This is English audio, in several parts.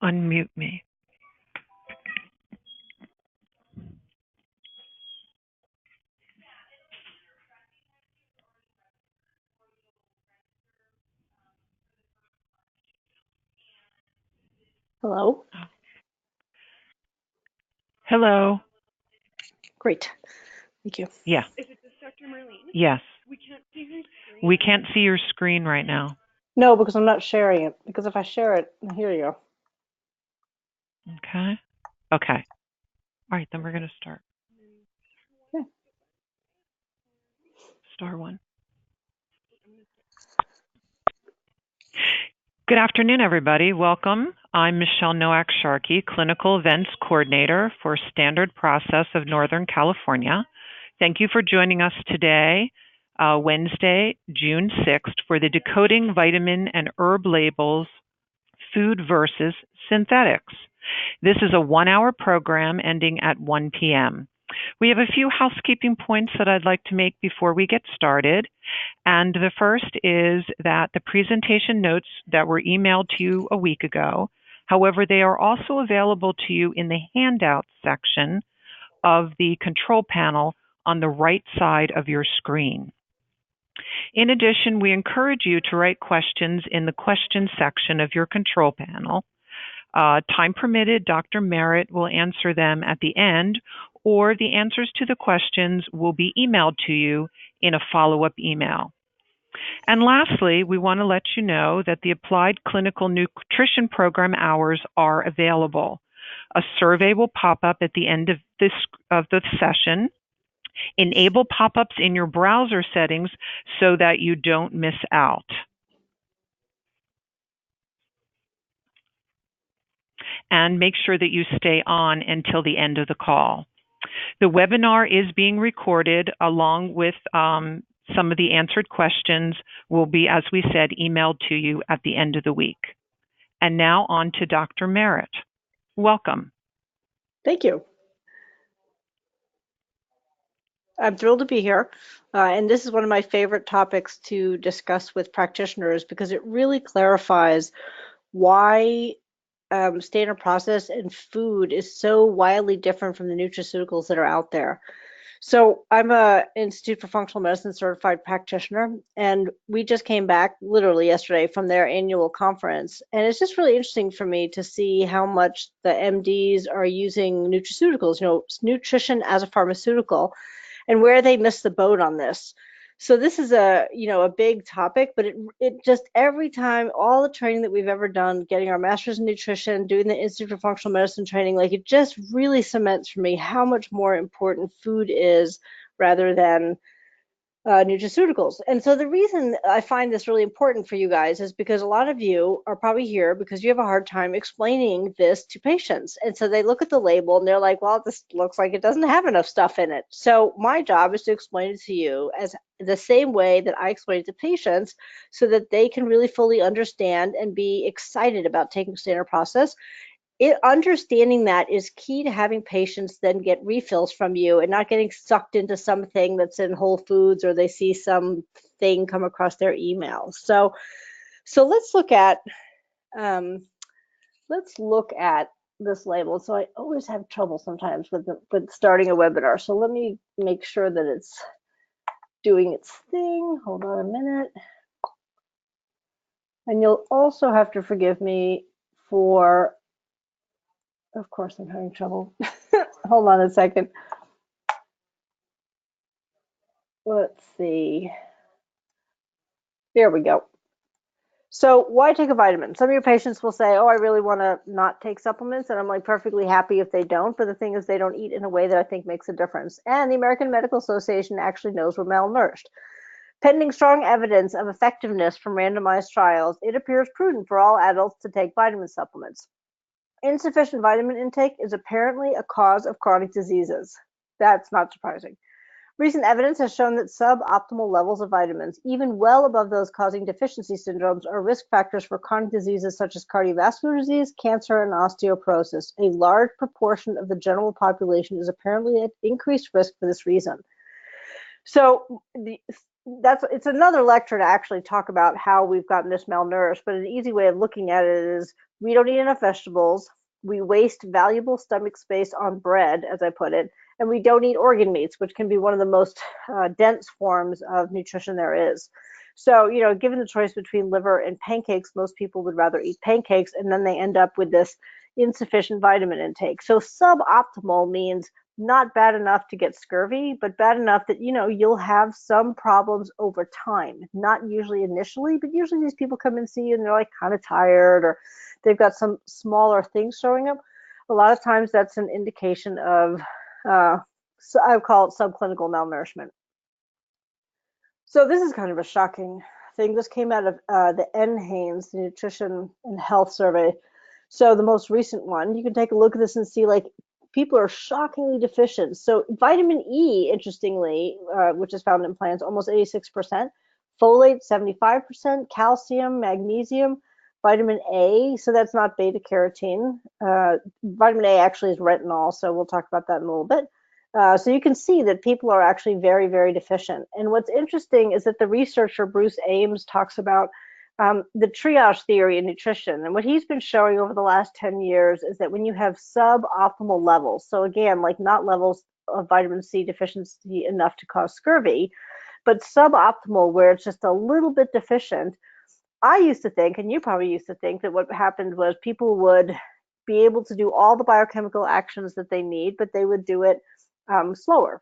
Unmute me. Hello. Oh. Hello. Great. Thank you. Yeah. Is it just Dr. Marlene? Yes. We can't see your screen. We can't see your screen right now. No, because I'm not sharing it. Because if I share it, here you go. Okay. Okay. All right, then we're going to start. Yeah. Star one. Good afternoon, everybody. Welcome. I'm Michelle Nowak-Sharkey, Clinical Events Coordinator for Standard Process of Northern California. Thank you for joining us today, Wednesday, June 6th, for the Decoding Vitamin and Herb Labels Food versus Synthetics. This is a 1-hour program ending at 1 p.m. We have a few housekeeping points that I'd like to make before we get started. And the first is that the presentation notes that were emailed to you a week ago, however, they are also available to you in the handout section of the control panel on the right side of your screen. In addition, we encourage you to write questions in the question section of your control panel. Time permitted, Dr. Merritt will answer them at the end, or the answers to the questions will be emailed to you in a follow-up email. And lastly, we want to let you know that the Applied Clinical Nutrition Program hours are available. A survey will pop up at the end of the session. Enable pop-ups in your browser settings so that you don't miss out. And make sure that you stay on until the end of the call. The webinar is being recorded along with some of the answered questions will be, as we said, emailed to you at the end of the week. And now on to Dr. Merritt. Welcome. Thank you. I'm thrilled to be here. And this is one of my favorite topics to discuss with practitioners because it really clarifies why standard process and food is so wildly different from the nutraceuticals that are out there. So I'm a Institute for Functional Medicine certified practitioner, and we just came back literally yesterday from their annual conference. And it's just really interesting for me to see how much the MDs are using nutraceuticals, nutrition as a pharmaceutical, and where they missed the boat on this. So this is a big topic, but it just every time, all the training that we've ever done, getting our master's in nutrition, doing the Institute for Functional Medicine training, like it just really cements for me how much more important food is rather than nutraceuticals. And so the reason I find this really important for you guys is because a lot of you are probably here because you have a hard time explaining this to patients. And so they look at the label and they're like, well, this looks like it doesn't have enough stuff in it. So my job is to explain it to you as the same way that I explain it to patients so that they can really fully understand and be excited about taking standard process. Understanding that is key to having patients then get refills from you and not getting sucked into something that's in Whole Foods or they see some thing come across their email. So let's look at this label. So I always have trouble sometimes with starting a webinar. So let me make sure that it's doing its thing. Hold on a minute. And you'll also have to forgive me for, of course, I'm having trouble. Hold on a second. Let's see. There we go. So why take a vitamin? Some of your patients will say, oh, I really want to not take supplements. And I'm like perfectly happy if they don't. But the thing is, they don't eat in a way that I think makes a difference. And the American Medical Association actually knows we're malnourished. Pending strong evidence of effectiveness from randomized trials, it appears prudent for all adults to take vitamin supplements. Insufficient vitamin intake is apparently a cause of chronic diseases. That's not surprising. Recent evidence has shown that suboptimal levels of vitamins, even well above those causing deficiency syndromes, are risk factors for chronic diseases such as cardiovascular disease, cancer, and osteoporosis. A large proportion of the general population is apparently at increased risk for this reason. So it's another lecture to actually talk about how we've gotten this malnourished, but an easy way of looking at it is we don't eat enough vegetables, we waste valuable stomach space on bread, as I put it, and we don't eat organ meats, which can be one of the most dense forms of nutrition there is. So, given the choice between liver and pancakes, most people would rather eat pancakes, and then they end up with this insufficient vitamin intake. So suboptimal means not bad enough to get scurvy, but bad enough that you'll have some problems over time. Not usually initially, but usually these people come and see you and they're like kind of tired, or they've got some smaller things showing up. A lot of times that's an indication of so I would call it subclinical malnourishment. So this is kind of a shocking thing. This came out of the NHANES, the Nutrition and Health Survey. So the most recent one, you can take a look at this and see like people are shockingly deficient. So vitamin E, interestingly, which is found in plants, almost 86%, folate 75%, calcium, magnesium, vitamin A, so that's not beta carotene. Vitamin A actually is retinol, so we'll talk about that in a little bit. So you can see that people are actually very, very deficient. And what's interesting is that the researcher Bruce Ames talks about the triage theory in nutrition. And what he's been showing over the last 10 years is that when you have suboptimal levels, so again, like not levels of vitamin C deficiency enough to cause scurvy, but suboptimal where it's just a little bit deficient, I used to think, and you probably used to think, that what happened was people would be able to do all the biochemical actions that they need, but they would do it slower,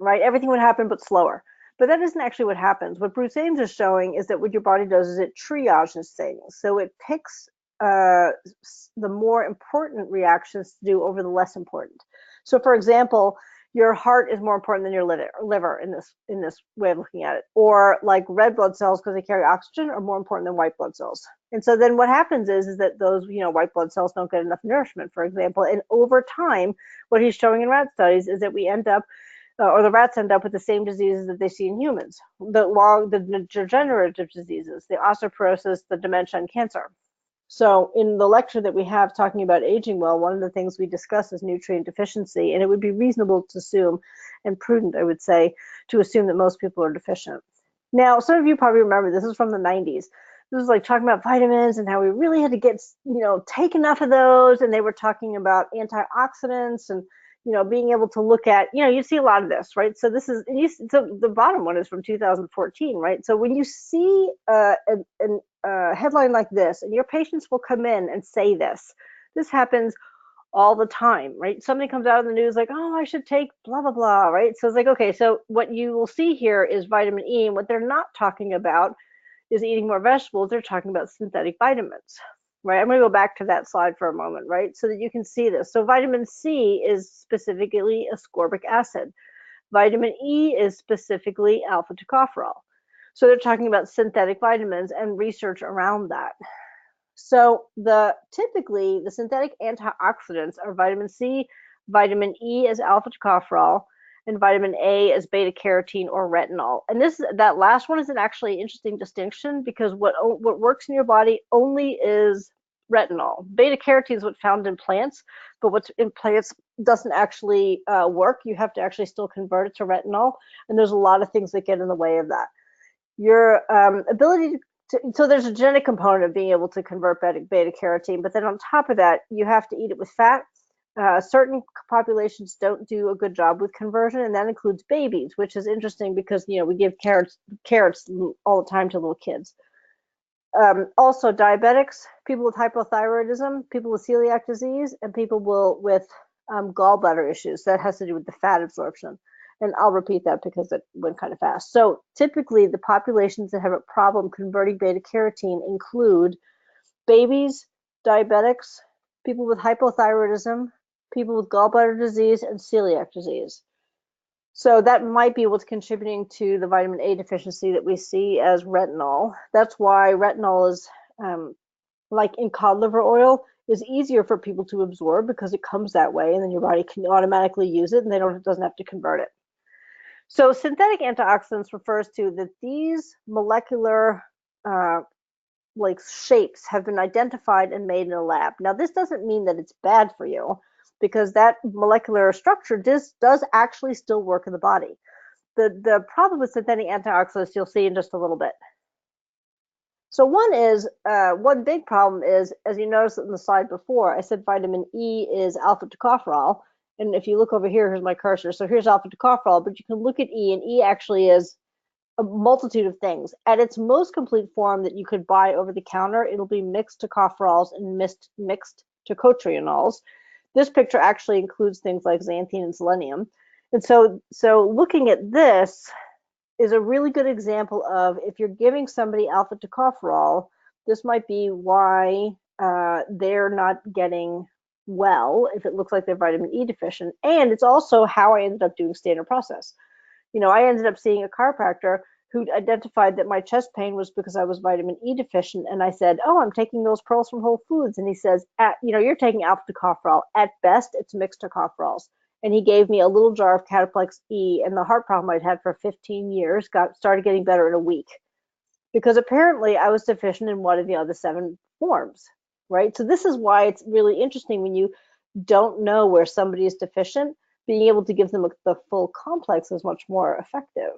right? Everything would happen, but slower. But that isn't actually what happens. What Bruce Ames is showing is that what your body does is it triages things. So it picks the more important reactions to do over the less important. So for example, your heart is more important than your liver in this way of looking at it. Or like red blood cells, because they carry oxygen, are more important than white blood cells. And so then what happens is that those white blood cells don't get enough nourishment, for example. And over time, what he's showing in rat studies is that we end up or the rats end up with the same diseases that they see in humans, the degenerative diseases, the osteoporosis, the dementia, and cancer. So in the lecture that we have talking about aging well, one of the things we discuss is nutrient deficiency, and it would be reasonable to assume, and prudent, I would say, to assume that most people are deficient. Now, some of you probably remember, this is from the 90s. This was like talking about vitamins and how we really had to get, take enough of those, and they were talking about antioxidants and being able to look at, you see a lot of this, right? So this is, so the bottom one is from 2014, right? So when you see a headline like this, and your patients will come in and say this happens all the time, right? Somebody comes out in the news like, oh, I should take blah, blah, blah, right? So it's like, okay, so what you will see here is vitamin E, and what they're not talking about is eating more vegetables. They're talking about synthetic vitamins. Right, I'm going to go back to that slide for a moment, right, so that you can see this. So vitamin C is specifically ascorbic acid. Vitamin E is specifically alpha tocopherol. So they're talking about synthetic vitamins and research around that. So typically the synthetic antioxidants are vitamin C, vitamin E is alpha tocopherol, and vitamin A is beta carotene or retinol. And that last one is an actually interesting distinction, because what works in your body only is retinol. Beta carotene is what's found in plants, but what's in plants doesn't actually work. You have to actually still convert it to retinol, and there's a lot of things that get in the way of that. Your ability so there's a genetic component of being able to convert beta carotene, but then on top of that, you have to eat it with fat. Certain populations don't do a good job with conversion, and that includes babies, which is interesting because we give carrots all the time to little kids. Also, diabetics, people with hypothyroidism, people with celiac disease, and people with gallbladder issues. That has to do with the fat absorption. And I'll repeat that because it went kind of fast. So typically, the populations that have a problem converting beta carotene include babies, diabetics, people with hypothyroidism, people with gallbladder disease, and celiac disease. So that might be what's contributing to the vitamin A deficiency that we see as retinol. That's why retinol is, like in cod liver oil, is easier for people to absorb because it comes that way, and then your body can automatically use it, and it doesn't have to convert it. So synthetic antioxidants refers to that these molecular shapes have been identified and made in a lab. Now, this doesn't mean that it's bad for you, because that molecular structure does actually still work in the body. the problem with synthetic antioxidants you'll see in just a little bit. So one big problem is, as you noticed in the slide before, I said vitamin E is alpha tocopherol. And if you look over here, here's my cursor. So here's alpha tocopherol, but you can look at E, and E actually is a multitude of things. At its most complete form that you could buy over the counter, it'll be mixed tocopherols and mixed tocotrienols. This picture actually includes things like xanthine and selenium. And so looking at this is a really good example of, if you're giving somebody alpha tocopherol, this might be why they're not getting well, if it looks like they're vitamin E deficient. And it's also how I ended up doing standard process. I ended up seeing a chiropractor who identified that my chest pain was because I was vitamin E deficient. And I said, oh, I'm taking those pearls from Whole Foods. And he says, you're taking alpha tocopherol. At best, it's mixed tocopherols. And he gave me a little jar of Cataplex E, and the heart problem I'd had for 15 years started getting better in a week. Because apparently I was deficient in one of the other 7 forms, right? So this is why it's really interesting when you don't know where somebody is deficient, being able to give them the full complex is much more effective.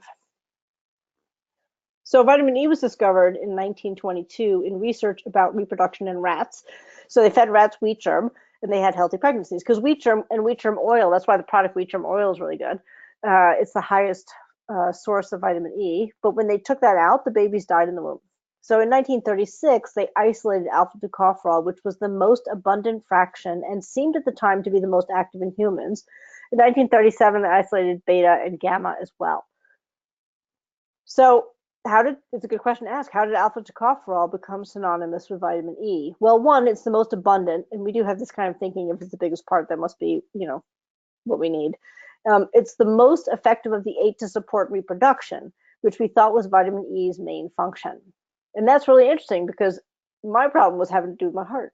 So vitamin E was discovered in 1922 in research about reproduction in rats. So they fed rats wheat germ, and they had healthy pregnancies, because wheat germ and wheat germ oil, that's why the product wheat germ oil is really good. It's the highest source of vitamin E. But when they took that out, the babies died in the womb. So in 1936, they isolated alpha tocopherol, which was the most abundant fraction and seemed at the time to be the most active in humans. In 1937, they isolated beta and gamma as well. So it's a good question to ask. How did alpha tocopherol become synonymous with vitamin E? Well, one, it's the most abundant, and we do have this kind of thinking, if it's the biggest part, that must be, what we need. It's the most effective of the 8 to support reproduction, which we thought was vitamin E's main function. And that's really interesting, because my problem was having to do with my heart.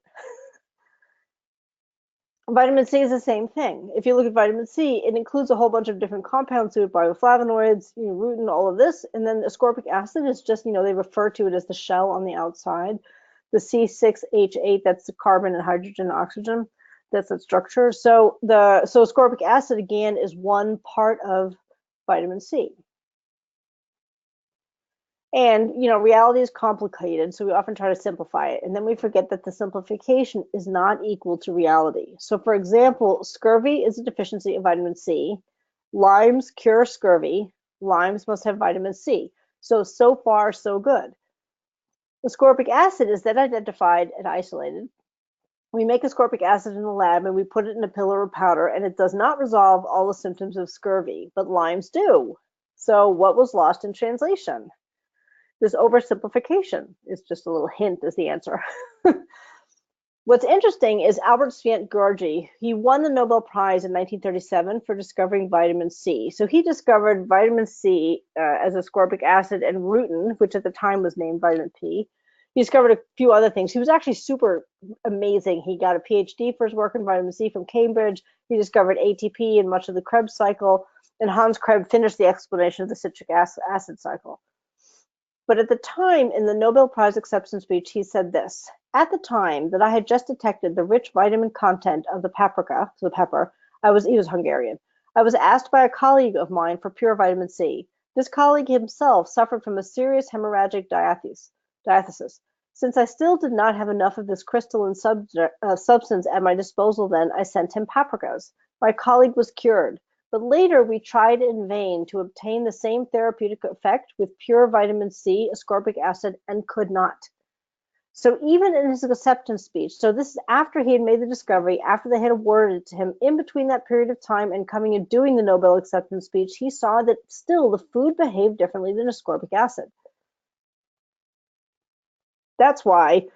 Vitamin C is the same thing. If you look at vitamin C, it includes a whole bunch of different compounds, bioflavonoids, rutin, all of this. And then ascorbic acid is just, they refer to it as the shell on the outside. The C6H8, that's the carbon and hydrogen and oxygen. That's that structure. So ascorbic acid, again, is one part of vitamin C. And, reality is complicated, so we often try to simplify it. And then we forget that the simplification is not equal to reality. So, for example, scurvy is a deficiency of vitamin C. Lyme's cure scurvy. Lyme's must have vitamin C. So far, so good. Ascorbic acid is then identified and isolated. We make ascorbic acid in the lab, and we put it in a pill or a powder, and it does not resolve all the symptoms of scurvy, but Lyme's do. So what was lost in translation? This oversimplification is just a little hint as the answer. What's interesting is Albert Szent-Györgyi. He won the Nobel Prize in 1937 for discovering vitamin C. So he discovered vitamin C as ascorbic acid and rutin, which at the time was named vitamin P. He discovered a few other things. He was actually super amazing. He got a PhD for his work in vitamin C from Cambridge. He discovered ATP and much of the Krebs cycle. And Hans Krebs finished the explanation of the citric acid cycle. But at the time, in the Nobel Prize acceptance speech, he said this: at the time that I had just detected the rich vitamin content of the paprika, the pepper, he was Hungarian. I was asked by a colleague of mine for pure vitamin C. This colleague himself suffered from a serious hemorrhagic diathesis. Since I still did not have enough of this crystalline substance at my disposal then, I sent him paprikas. My colleague was cured. But later we tried in vain to obtain the same therapeutic effect with pure vitamin C, ascorbic acid, and could not. So even in his acceptance speech, so this is after he had made the discovery, after they had awarded it to him, in between that period of time and coming and doing the Nobel acceptance speech, he saw that still the food behaved differently than ascorbic acid. That's why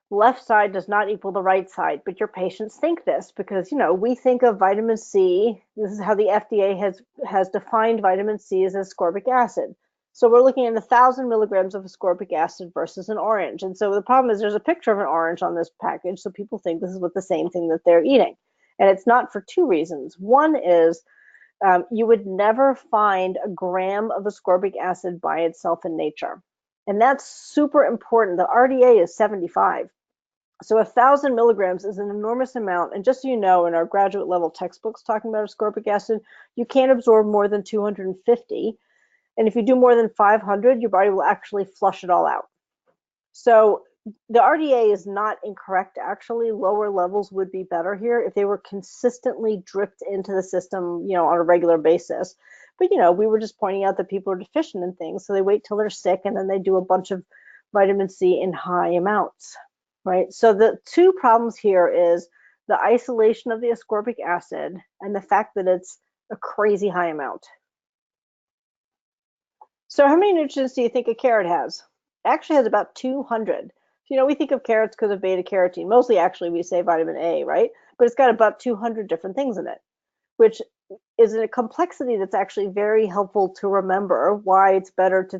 left side does not equal the right side, but your patients think this because, we think of vitamin C. This is how the FDA has defined vitamin C as ascorbic acid. So we're looking at 1,000 milligrams of ascorbic acid versus an orange. And so the problem is there's a picture of an orange on this package, so people think this is what the same thing that they're eating. And it's not, for 2 reasons. One is you would never find a gram of ascorbic acid by itself in nature. And that's super important. The RDA is 75. So 1,000 milligrams is an enormous amount. And just so you know, in our graduate level textbooks talking about ascorbic acid, you can't absorb more than 250. And if you do more than 500, your body will actually flush it all out. So the RDA is not incorrect, actually. Lower levels would be better here if they were consistently dripped into the system, on a regular basis. But, we were just pointing out that people are deficient in things. So they wait till they're sick and then they do a bunch of vitamin C in high amounts, right? So the two problems here is the isolation of the ascorbic acid and the fact that it's a crazy high amount. So how many nutrients do you think a carrot has? It actually has about 200. We think of carrots because of beta carotene. Mostly, actually, we say vitamin A, right? But it's got about 200 different things in it, which is a complexity that's actually very helpful to remember why it's better to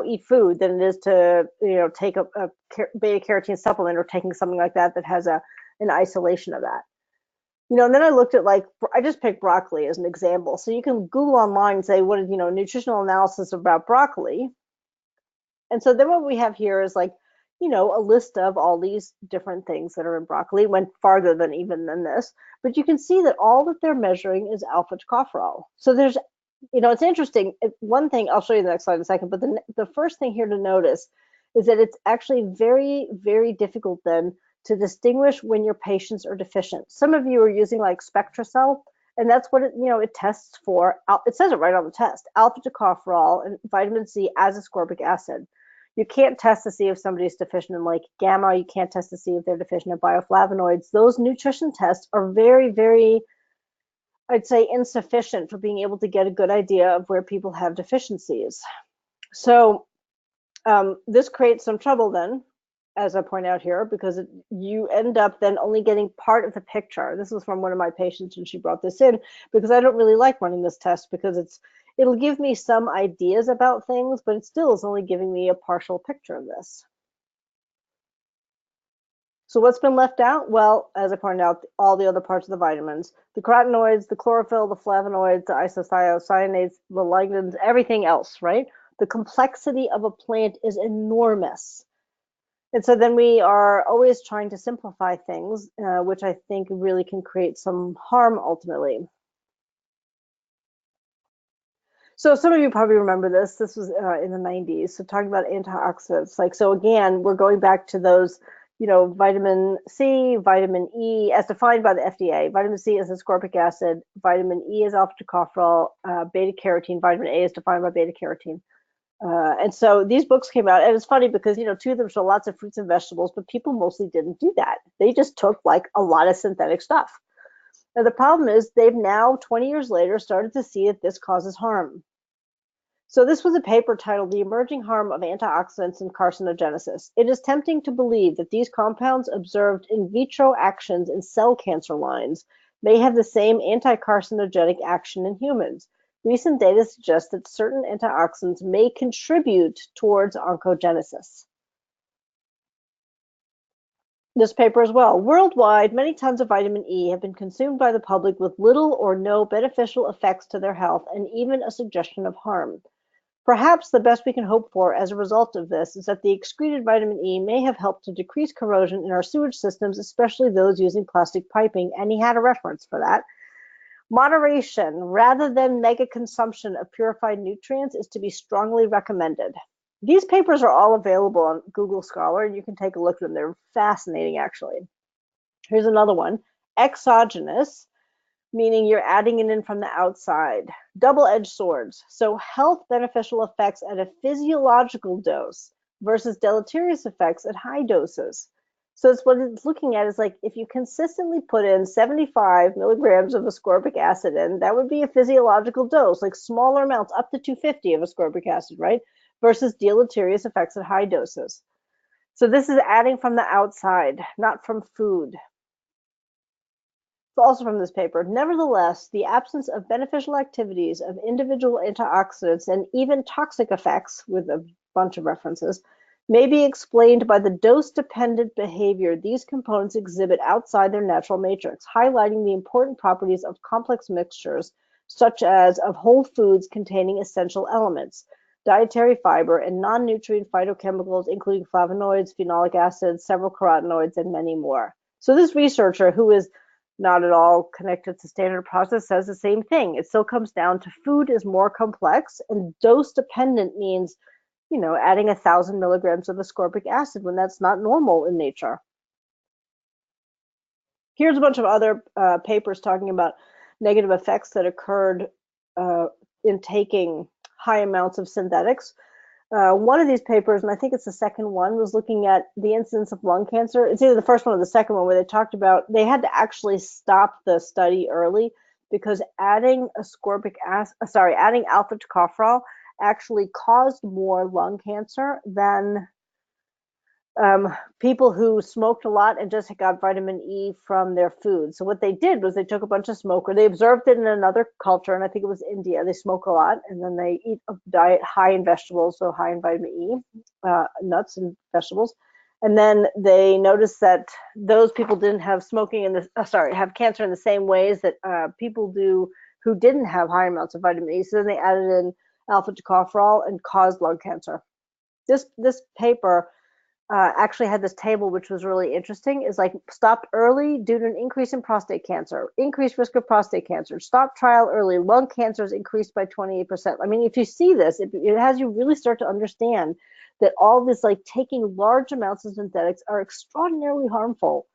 eat food than it is to, take a beta carotene supplement or taking something like that that has an isolation of that. And then I looked at, I just picked broccoli as an example. So you can Google online and say, what is, nutritional analysis about broccoli? And so then what we have here is a list of all these different things that are in broccoli. It went farther than this, but you can see that all that they're measuring is alpha tocopherol. So there's, it's interesting. One thing, I'll show you the next slide in a second, but the first thing here to notice is that it's actually very, very difficult then to distinguish when your patients are deficient. Some of you are using SpectraCell, and that's what it tests for. It says it right on the test: alpha tocopherol and vitamin C as ascorbic acid. You can't test to see if somebody's deficient in gamma. You can't test to see if they're deficient in bioflavonoids. Those nutrition tests are very, very, I'd say, insufficient for being able to get a good idea of where people have deficiencies. So this creates some trouble then, as I point out here, because you end up then only getting part of the picture. This was from one of my patients, and she brought this in because I don't really like running this test because it'll give me some ideas about things, but it still is only giving me a partial picture of this. So what's been left out? Well, as I pointed out, all the other parts of the vitamins, the carotenoids, the chlorophyll, the flavonoids, the isothiocyanates, the lignans, everything else, right? The complexity of a plant is enormous. And so then we are always trying to simplify things, which I think really can create some harm ultimately. So some of you probably remember this. This was in the 90s. So talking about antioxidants, so again, we're going back to those, vitamin C, vitamin E, as defined by the FDA. Vitamin C is ascorbic acid. Vitamin E is alpha tocopherol. Beta carotene. Vitamin A is defined by beta carotene. And so these books came out, and it's funny because, two of them show lots of fruits and vegetables, but people mostly didn't do that. They just took a lot of synthetic stuff. Now, the problem is they've now, 20 years later, started to see that this causes harm. So this was a paper titled The Emerging Harm of Antioxidants and Carcinogenesis. It is tempting to believe that these compounds observed in vitro actions in cell cancer lines may have the same anti-carcinogenic action in humans. Recent data suggests that certain antioxidants may contribute towards oncogenesis. This paper as well. Worldwide, many tons of vitamin E have been consumed by the public with little or no beneficial effects to their health and even a suggestion of harm. Perhaps the best we can hope for as a result of this is that the excreted vitamin E may have helped to decrease corrosion in our sewage systems, especially those using plastic piping, and he had a reference for that. Moderation, rather than mega consumption of purified nutrients, is to be strongly recommended. These papers are all available on Google Scholar, and you can take a look at them. They're fascinating, actually. Here's another one. Exogenous, meaning you're adding it in from the outside. Double-edged swords. So health beneficial effects at a physiological dose versus deleterious effects at high doses. So it's what it's looking at is if you consistently put in 75 milligrams of ascorbic acid in, that would be a physiological dose, smaller amounts, up to 250 of ascorbic acid, right? Versus deleterious effects at high doses. So this is adding from the outside, not from food. Also from this paper, nevertheless, the absence of beneficial activities of individual antioxidants and even toxic effects, with a bunch of references, may be explained by the dose-dependent behavior these components exhibit outside their natural matrix, highlighting the important properties of complex mixtures, such as of whole foods containing essential elements. dietary fiber, and non-nutrient phytochemicals, including flavonoids, phenolic acids, several carotenoids, and many more. So this researcher, who is not at all connected to standard process, says the same thing. It still comes down to food is more complex, and dose dependent means, adding 1,000 milligrams of ascorbic acid when that's not normal in nature. Here's a bunch of other papers talking about negative effects that occurred in taking high amounts of synthetics. One of these papers, and I think it's the second one, was looking at the incidence of lung cancer. It's either the first one or the second one, where they talked about they had to actually stop the study early because adding adding alpha tocopherol actually caused more lung cancer than people who smoked a lot and just got vitamin E from their food. So what they did was they took a bunch of smokers. They observed it in another culture, and I think it was India. They smoke a lot, and then they eat a diet high in vegetables, so high in vitamin E, nuts and vegetables. And then they noticed that those people didn't have have cancer in the same ways that people do who didn't have high amounts of vitamin E. So then they added in alpha tocopherol and caused lung cancer. This paper actually had this table, which was really interesting, is like stopped early due to an increase in prostate cancer, increased risk of prostate cancer, stop trial early, lung cancer is increased by 28%. I mean, if you see this, it has you really start to understand that all this, like taking large amounts of synthetics, are extraordinarily harmful.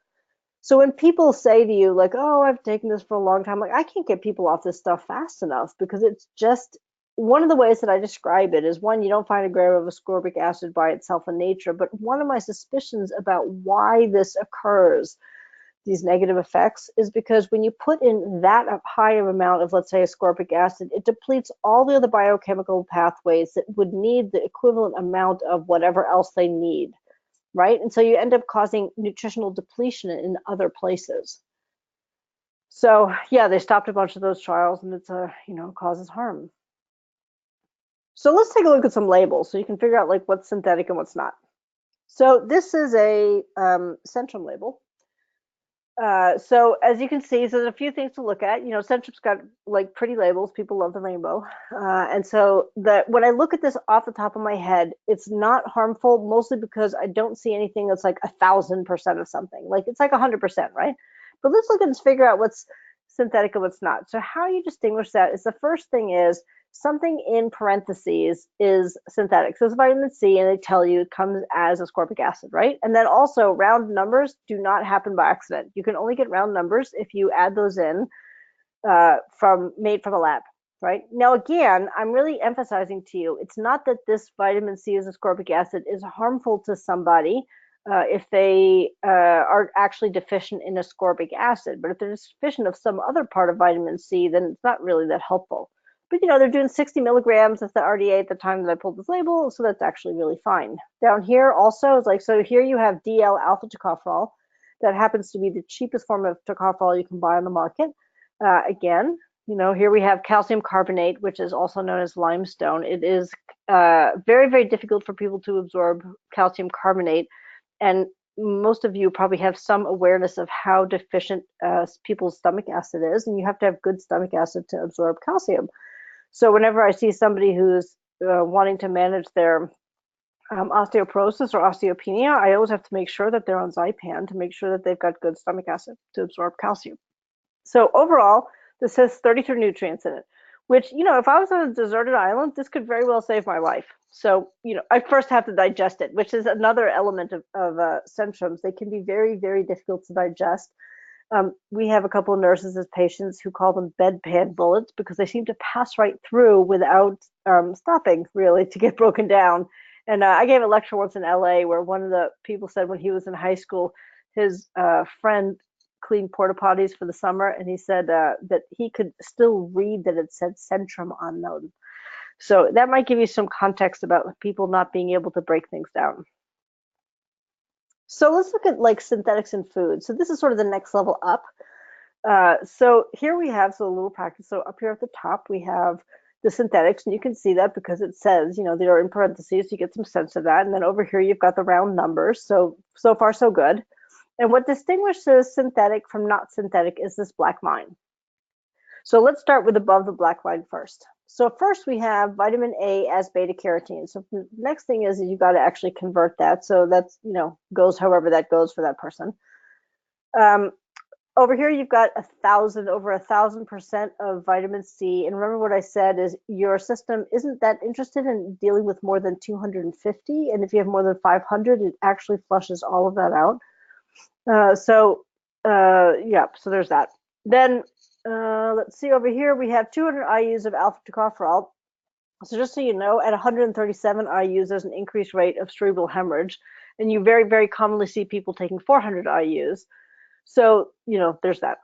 So when people say to you, like, oh, I've taken this for a long time, like, I can't get people off this stuff fast enough, because it's just, one of the ways that I describe it is, one, you don't find a gram of ascorbic acid by itself in nature, but one of my suspicions about why this occurs, these negative effects, is because when you put in that high of amount of, let's say, ascorbic acid, it depletes all the other biochemical pathways that would need the equivalent amount of whatever else they need, right? And so you end up causing nutritional depletion in other places. So yeah, they stopped a bunch of those trials, and it's causes harm. So let's take a look at some labels so you can figure out like what's synthetic and what's not. So this is a Centrum label. So as you can see, so there's a few things to look at. Centrum's got like pretty labels. People love the rainbow. And so when I look at this off the top of my head, it's not harmful, mostly because I don't see anything that's like 1,000% of something. Like it's like 100%, right? But let's look and figure out what's synthetic and what's not. So how you distinguish that is, the first thing is something in parentheses is synthetic. So it's vitamin C, and they tell you it comes as ascorbic acid, right? And then also round numbers do not happen by accident. You can only get round numbers if you add those in made from a lab, right? Now, again, I'm really emphasizing to you, it's not that this vitamin C as ascorbic acid is harmful to somebody if they are actually deficient in ascorbic acid. But if they're deficient of some other part of vitamin C, then it's not really that helpful. But they're doing 60 milligrams of the RDA at the time that I pulled this label, so that's actually really fine. Down here also is like, so here you have DL alpha tocopherol. That happens to be the cheapest form of tocopherol you can buy on the market. Again, here we have calcium carbonate, which is also known as limestone. It is very, very difficult for people to absorb calcium carbonate, and most of you probably have some awareness of how deficient people's stomach acid is, and you have to have good stomach acid to absorb calcium. So whenever I see somebody who's wanting to manage their osteoporosis or osteopenia, I always have to make sure that they're on Zypan to make sure that they've got good stomach acid to absorb calcium. So overall, this has 33 nutrients in it, which, if I was on a deserted island, this could very well save my life. So, I first have to digest it, which is another element of Centrums. They can be very, very difficult to digest. We have a couple of nurses as patients who call them bedpan bullets, because they seem to pass right through without stopping, really, to get broken down. And I gave a lecture once in LA where one of the people said when he was in high school, his friend cleaned porta potties for the summer, and he said that he could still read that it said Centrum on them. So that might give you some context about people not being able to break things down. So let's look at like synthetics in food. So this is sort of the next level up. So here we have, a little practice. So up here at the top, we have the synthetics, and you can see that because it says, they are in parentheses, you get some sense of that. And then over here, you've got the round numbers. So far, so good. And what distinguishes synthetic from not synthetic is this black line. So let's start with above the black line first. So first we have vitamin A as beta carotene. So the next thing is you got to actually convert that. So that's, goes however that goes for that person. Um, over here you've got over 1,000% of vitamin C. And remember what I said is your system isn't that interested in dealing with more than 250. And if you have more than 500, it actually flushes all of that out. Yeah, so there's that. Then let's see, over here we have 200 IUs of alpha tocopherol. So just so you know, at 137 IUs, there's an increased rate of cerebral hemorrhage, and you very, very commonly see people taking 400 IUs. So, there's that.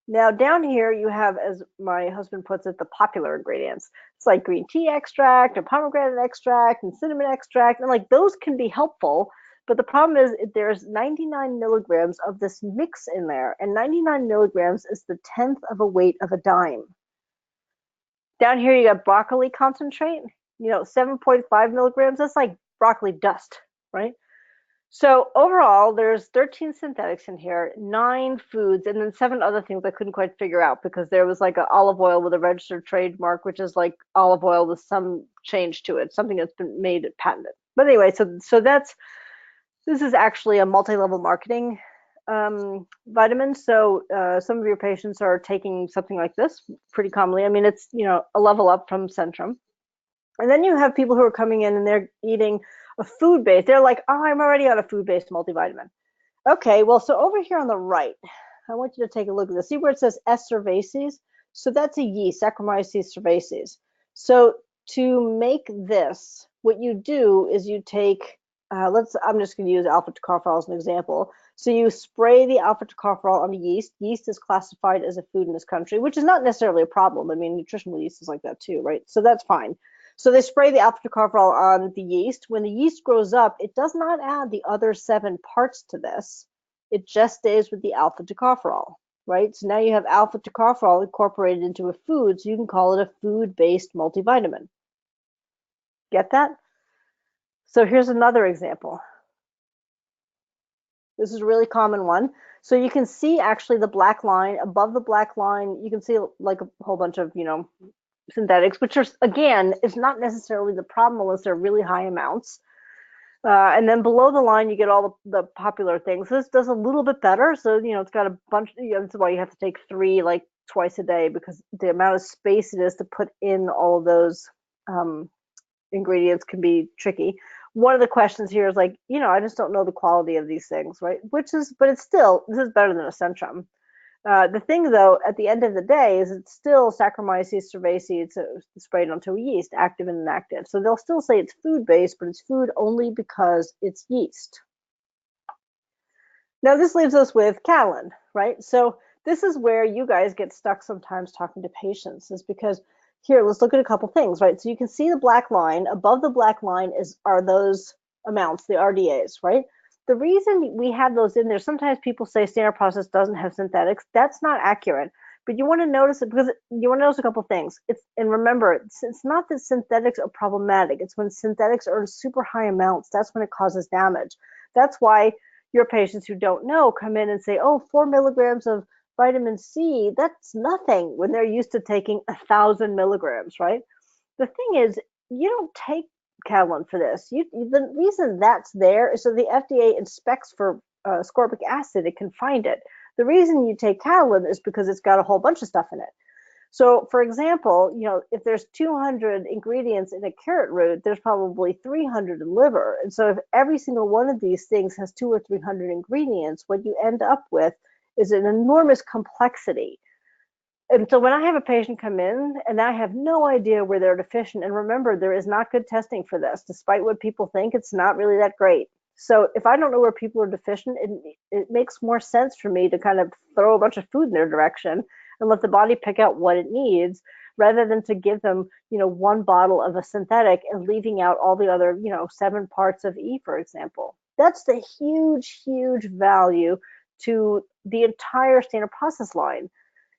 Now down here you have, as my husband puts it, the popular ingredients. It's like green tea extract and pomegranate extract and cinnamon extract, and like those can be helpful, but the problem is there's 99 milligrams of this mix in there, and 99 milligrams is the 10th of a weight of a dime. Down here you got broccoli concentrate, 7.5 milligrams. That's like broccoli dust, right? So overall, there's 13 synthetics in here, 9 foods, and then 7 other things I couldn't quite figure out because there was like an olive oil with a registered trademark, which is like olive oil with some change to it, something that's been made patented. But anyway, so this is actually a multi-level marketing vitamin. So some of your patients are taking something like this pretty commonly. I mean, it's a level up from Centrum. And then you have people who are coming in and they're eating a food-based. They're like, oh, I'm already on a food-based multivitamin. Okay, well, so over here on the right, I want you to take a look at this. See where it says S. cerevisiae? So that's a yeast, Saccharomyces cerevisiae. So to make this, what you do is you take, I'm just going to use alpha tocopherol as an example. So you spray the alpha tocopherol on the yeast. Yeast is classified as a food in this country, which is not necessarily a problem. I mean, nutritional yeast is like that too, right? So that's fine. So they spray the alpha tocopherol on the yeast. When the yeast grows up, it does not add the other 7 parts to this. It just stays with the alpha tocopherol, right? So now you have alpha tocopherol incorporated into a food, so you can call it a food-based multivitamin. Get that? So here's another example. This is a really common one. So you can see actually the black line. Above the black line, you can see like a whole bunch of, synthetics, which are, again, is not necessarily the problem unless they're really high amounts. And then below the line, you get all the popular things. This does a little bit better. So, it's got a bunch, that's why you have to take 3 like twice a day, because the amount of space it is to put in all of those ingredients can be tricky. One of the questions here is like, I just don't know the quality of these things, right? But it's still, this is better than a Centrum. The thing, though, at the end of the day, is it's still Saccharomyces cerevisiae. It's sprayed onto a yeast, active and inactive. So they'll still say it's food-based, but it's food only because it's yeast. Now, this leaves us with Catalin, right? So this is where you guys get stuck sometimes talking to patients, is because here, let's look at a couple things, right? So you can see the black line. Above the black line are those amounts, the RDAs, right? The reason we have those in there, sometimes people say standard process doesn't have synthetics. That's not accurate. But you want to notice it because you want to notice a couple things. And remember, it's not that synthetics are problematic. It's when synthetics are in super high amounts. That's when it causes damage. That's why your patients who don't know come in and say, oh, 4 milligrams of vitamin C, that's nothing when they're used to taking 1,000 milligrams, right? The thing is, you don't take Catalin for this. The reason that's there is so the FDA inspects for ascorbic acid. It can find it. The reason you take Catalin is because it's got a whole bunch of stuff in it. So, for example, if there's 200 ingredients in a carrot root, there's probably 300 in liver. And so if every single one of these things has 200 or 300 ingredients, what you end up with is an enormous complexity. And so when I have a patient come in and I have no idea where they're deficient, and remember, there is not good testing for this. Despite what people think, it's not really that great. So if I don't know where people are deficient, it makes more sense for me to kind of throw a bunch of food in their direction and let the body pick out what it needs, rather than to give them, 1 bottle of a synthetic and leaving out all the other, 7 parts of E, for example. That's the huge, huge value to the entire standard process line,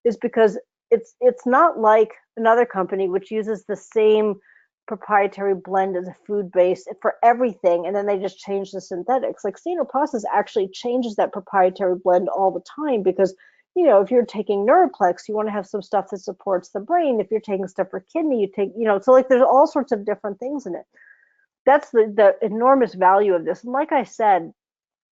is because it's not like another company which uses the same proprietary blend as a food base for everything, and then they just change the synthetics. Like standard process actually changes that proprietary blend all the time, because if you're taking Neuroplex, you want to have some stuff that supports the brain. If you're taking stuff for kidney, you take, so like there's all sorts of different things in it. That's the enormous value of this. And like I said,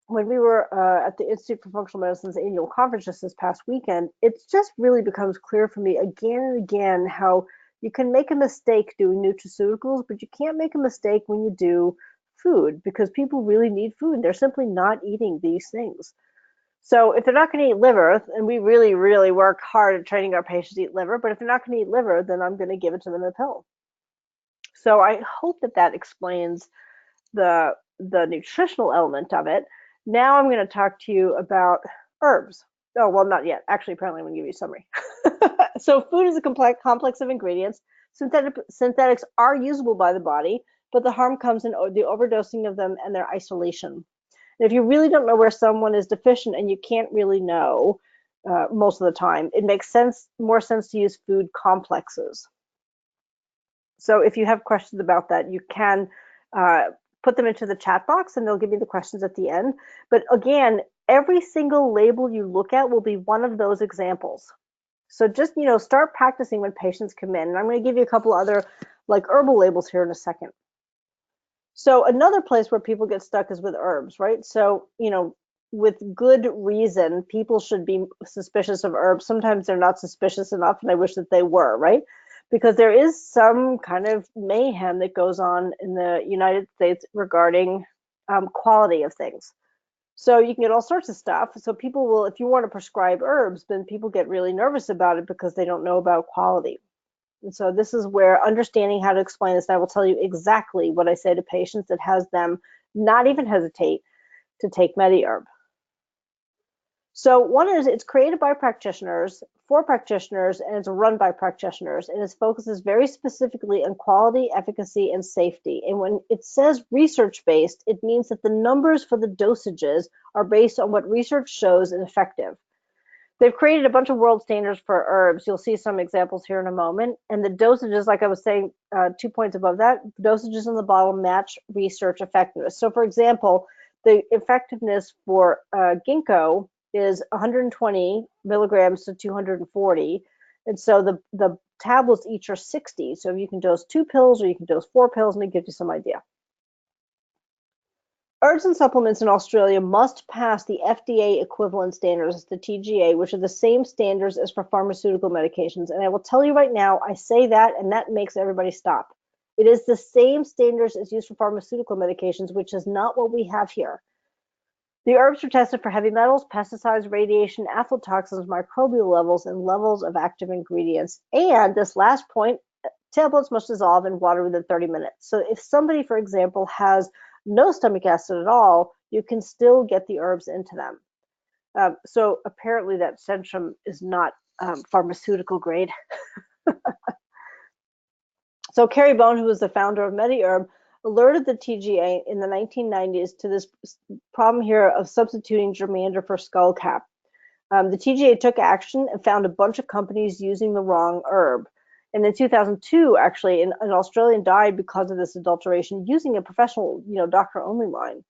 when we were at the Institute for Functional Medicine's annual conference just this past weekend, it just really becomes clear for me again and again how you can make a mistake doing nutraceuticals, but you can't make a mistake when you do food, because people really need food. They're simply not eating these things. So if they're not going to eat liver, and we really, really work hard at training our patients to eat liver, but if they're not going to eat liver, then I'm going to give it to them in a pill. So I hope that explains the nutritional element of it. Now I'm going to talk to you about herbs. Oh, well, not yet. Actually, apparently I'm going to give you a summary. So food is a complex of ingredients. Synthetics are usable by the body, but the harm comes in the overdosing of them and their isolation. And if you really don't know where someone is deficient, and you can't really know most of the time, it makes more sense to use food complexes. So if you have questions about that, you can put them into the chat box and they'll give you the questions at the end. But again, every single label you look at will be one of those examples. So just, start practicing when patients come in. And I'm going to give you a couple other like herbal labels here in a second. So another place where people get stuck is with herbs, right? So, with good reason, people should be suspicious of herbs. Sometimes they're not suspicious enough, and I wish that they were, right? Because there is some kind of mayhem that goes on in the United States regarding quality of things. So you can get all sorts of stuff. So people will, if you want to prescribe herbs, then people get really nervous about it because they don't know about quality. And so this is where understanding how to explain this, and I will tell you exactly what I say to patients that has them not even hesitate to take MediHerb. So one is, it's created by practitioners, for practitioners, and it's run by practitioners, and its focus is very specifically on quality, efficacy, and safety. And when it says research-based, it means that the numbers for the dosages are based on what research shows is effective. They've created a bunch of world standards for herbs. You'll see some examples here in a moment. And the dosages, like I was saying, 2 points above that, dosages in the bottle match research effectiveness. So for example, the effectiveness for ginkgo is 120 milligrams to 240. And so the tablets each are 60. So you can dose 2 pills or you can dose 4 pills, and it gives you some idea. Herbs and supplements in Australia must pass the FDA equivalent standards, the TGA, which are the same standards as for pharmaceutical medications. And I will tell you right now, I say that, and that makes everybody stop. It is the same standards as used for pharmaceutical medications, which is not what we have here. The herbs are tested for heavy metals, pesticides, radiation, aflatoxins, microbial levels, and levels of active ingredients. And this last point, tablets must dissolve in water within 30 minutes. So if somebody, for example, has no stomach acid at all, you can still get the herbs into them. So apparently that Centrum is not pharmaceutical grade. So Carrie Bone, who was the founder of MediHerb, alerted the TGA in the 1990s to this problem here of substituting germander for skullcap. The TGA took action and found a bunch of companies using the wrong herb. And in 2002, actually, an Australian died because of this adulteration using a professional, doctor-only line.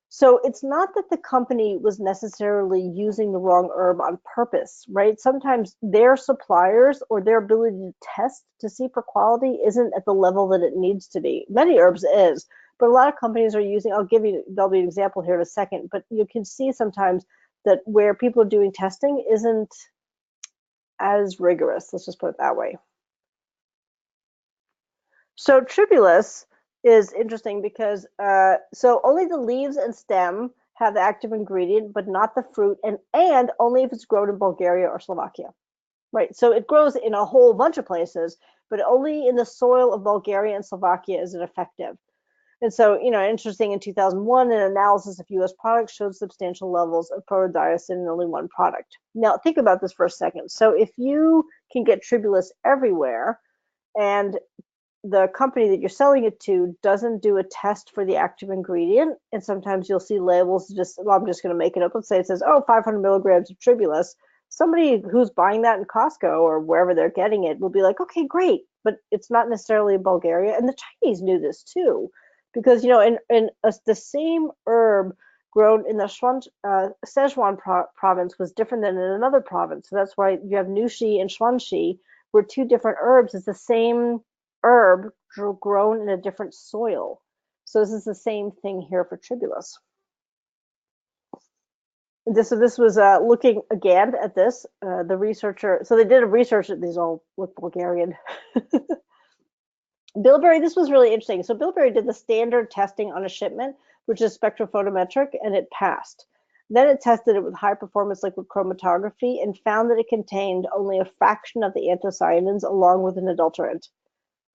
So it's not that the company was necessarily using the wrong herb on purpose, right? Sometimes their suppliers or their ability to test to see for quality isn't at the level that it needs to be. MediHerbs is, but a lot of companies are using, there'll be an example here in a second, but you can see sometimes that where people are doing testing isn't as rigorous, let's just put it that way. So tribulus is interesting because so only the leaves and stem have the active ingredient, but not the fruit, and only if it's grown in Bulgaria or Slovakia, right? So it grows in a whole bunch of places, but only in the soil of Bulgaria and Slovakia is it effective. And so, interesting, in 2001, an analysis of U.S. products showed substantial levels of protodiocin in only one product. Now, think about this for a second. So if you can get tribulus everywhere, and the company that you're selling it to doesn't do a test for the active ingredient, and sometimes you'll see labels I'm just going to make it up. Let's say it says, 500 milligrams of tribulus. Somebody who's buying that in Costco or wherever they're getting it will be like, okay, great, but it's not necessarily in Bulgaria. And the Chinese knew this too, because, the same herb grown in the Sichuan province was different than in another province. So that's why you have Nushi and Shuangxi, where two different herbs is the same herb grown in a different soil. So this is the same thing here for tribulus. So this was looking again at this. The researcher, so they did a research. These all look Bulgarian. Bilberry, this was really interesting. So Bilberry did the standard testing on a shipment, which is spectrophotometric, and it passed. Then it tested it with high performance liquid chromatography and found that it contained only a fraction of the anthocyanins along with an adulterant.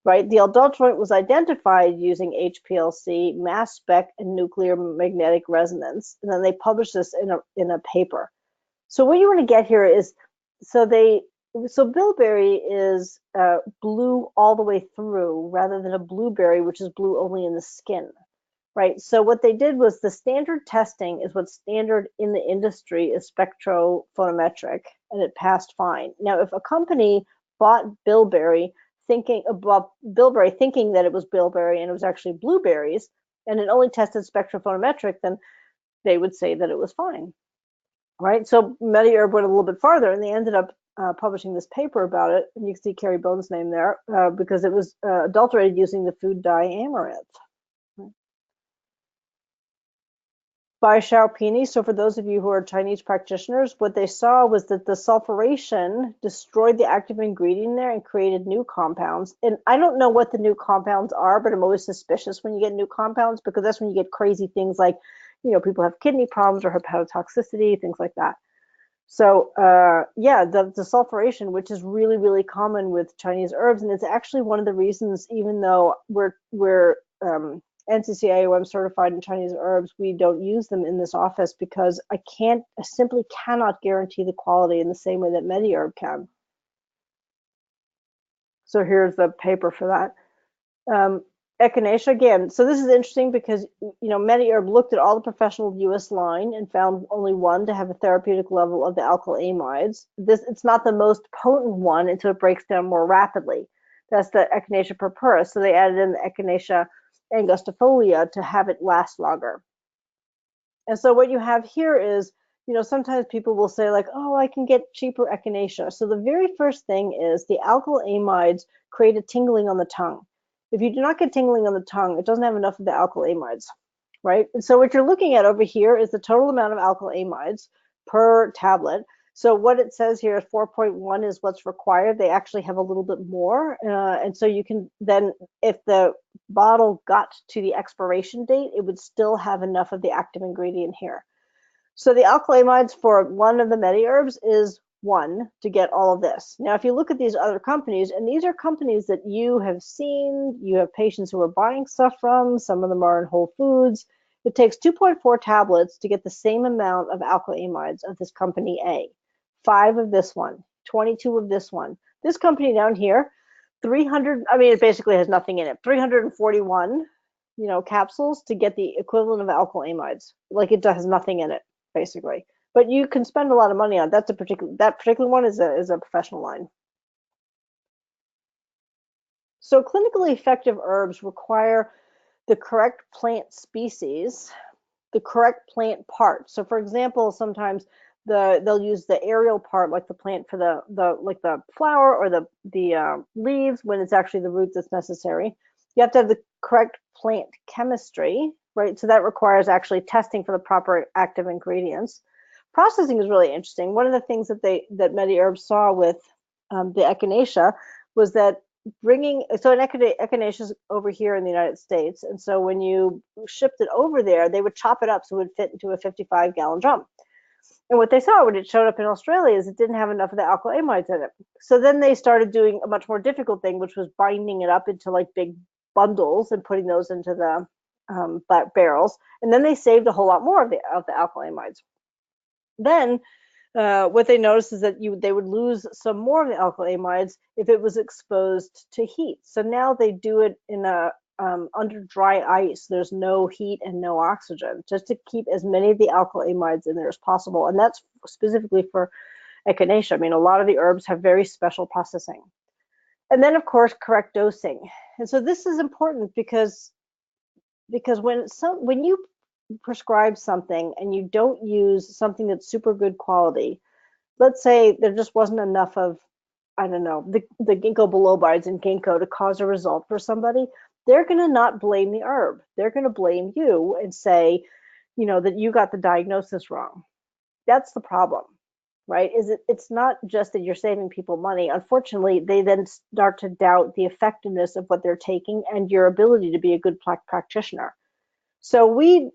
Right? The adulterant was identified using HPLC, mass spec, and nuclear magnetic resonance. And then they published this in a paper. So what you want to get here is, so bilberry is blue all the way through rather than a blueberry, which is blue only in the skin, right? So what they did was the standard testing is what's standard in the industry is spectrophotometric, and it passed fine. Now, if a company bought bilberry thinking that it was bilberry and it was actually blueberries, and it only tested spectrophotometric, then they would say that it was fine, right? So MediHerb went a little bit farther, and they ended up publishing this paper about it, and you can see Carrie Bone's name there, because it was adulterated using the food dye amaranth. By Xiaopini, so for those of you who are Chinese practitioners, what they saw was that the sulfuration destroyed the active ingredient there and created new compounds. And I don't know what the new compounds are, but I'm always suspicious when you get new compounds, because that's when you get crazy things like, people have kidney problems or hepatotoxicity, things like that. So yeah, the sulfuration, which is really, really common with Chinese herbs, and it's actually one of the reasons, even though we're NCCIOM certified in Chinese herbs, we don't use them in this office because I simply cannot guarantee the quality in the same way that MediHerb can. So here's the paper for that. Echinacea again. So this is interesting because MediHerb looked at all the professional US line and found only one to have a therapeutic level of the alkyl amides. It's not the most potent one, and so it breaks down more rapidly. That's the Echinacea purpura. So they added in the Echinacea angustifolia to have it last longer. And so what you have here is, sometimes people will say like, oh, I can get cheaper Echinacea. So the very first thing is the alkyl amides create a tingling on the tongue. If you do not get tingling on the tongue, it doesn't have enough of the alkyl amides, right? And so what you're looking at over here is the total amount of alkyl amides per tablet. So what it says here is 4.1 is what's required. They actually have a little bit more. And so you can then, if the bottle got to the expiration date, it would still have enough of the active ingredient here. So the alkyl amides for one of the MediHerbs is 1 to get all of this. Now, if you look at these other companies, and these are companies that you have seen, you have patients who are buying stuff from, some of them are in Whole Foods. It takes 2.4 tablets to get the same amount of alkyl amides of this company A. 5 of this one, 22 of this one. This company down here, 300, it basically has nothing in it, 341, capsules to get the equivalent of alkyl amides. Like it has nothing in it, basically. But you can spend a lot of money on it. That particular one is a professional line. So clinically effective herbs require the correct plant species, the correct plant part. So for example, sometimes they'll use the aerial part, like the plant for the flower or the leaves, when it's actually the roots that's necessary. You have to have the correct plant chemistry, right? So that requires actually testing for the proper active ingredients. Processing is really interesting. One of the things that MediHerb saw with the Echinacea was that so an Echinacea is over here in the United States, and so when you shipped it over there, they would chop it up so it would fit into a 55-gallon drum. And what they saw when it showed up in Australia is it didn't have enough of the alkyl amides in it. So then they started doing a much more difficult thing, which was binding it up into like big bundles and putting those into the barrels. And then they saved a whole lot more of the alkyl amides. Then what they noticed is that they would lose some more of the alkyl amides if it was exposed to heat. So now they do it in under dry ice. There's no heat and no oxygen, just to keep as many of the alkyl amides in there as possible. And that's specifically for Echinacea. A lot of the herbs have very special processing. And then, of course, correct dosing. And so this is important because when you prescribe something and you don't use something that's super good quality, let's say there just wasn't enough of, I don't know, the ginkgo bilobides in ginkgo to cause a result for somebody, they're going to not blame the herb. They're going to blame you and say, that you got the diagnosis wrong. That's the problem, right? It's not just that you're saving people money. Unfortunately, they then start to doubt the effectiveness of what they're taking and your ability to be a good practitioner. So we,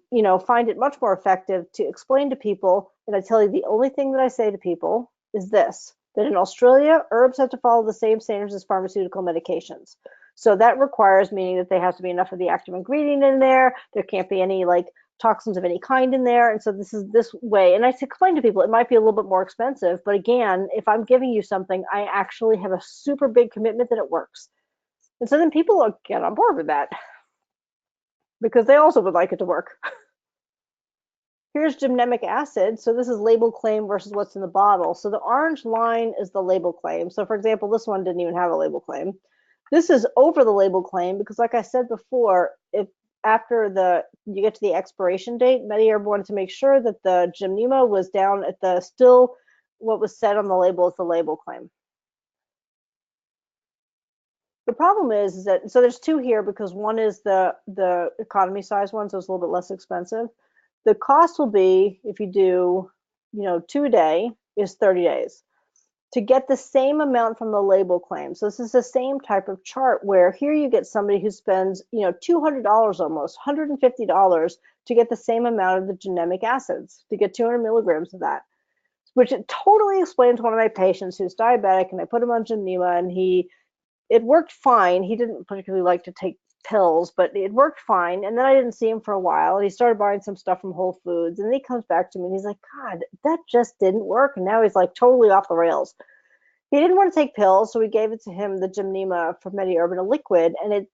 find it much more effective to explain to people, and I tell you, the only thing that I say to people is this, that in Australia, herbs have to follow the same standards as pharmaceutical medications. So that requires, meaning that there has to be enough of the active ingredient in there. There can't be any toxins of any kind in there. And so this is this way. And I explain to people, it might be a little bit more expensive, but again, if I'm giving you something, I actually have a super big commitment that it works. And so then people get on board with that, because they also would like it to work. Here's gymnemic acid. So this is label claim versus what's in the bottle. So the orange line is the label claim. So for example, this one didn't even have a label claim. This is over the label claim because, like I said before, if after you get to the expiration date, Mediherb wanted to make sure that the gymnema was down at the still what was said on the label is the label claim. The problem is that, so there's two here because one is the economy size one, so it's a little bit less expensive. The cost will be, if you do, 2 day is 30 days. To get the same amount from the label claim. So this is the same type of chart where here you get somebody who spends, $200 almost, $150 to get the same amount of the gymnemic acids, to get 200 milligrams of that, which it totally explains to one of my patients who's diabetic, and I put him on Gymnema and it worked fine. He didn't particularly like to take pills, but it worked fine. And then I didn't see him for a while, and he started buying some stuff from Whole Foods, and then he comes back to me and he's like, God, that just didn't work. And now he's totally off the rails. He didn't want to take pills, so we gave it to him, the Gymnema from Mediherb in a liquid, and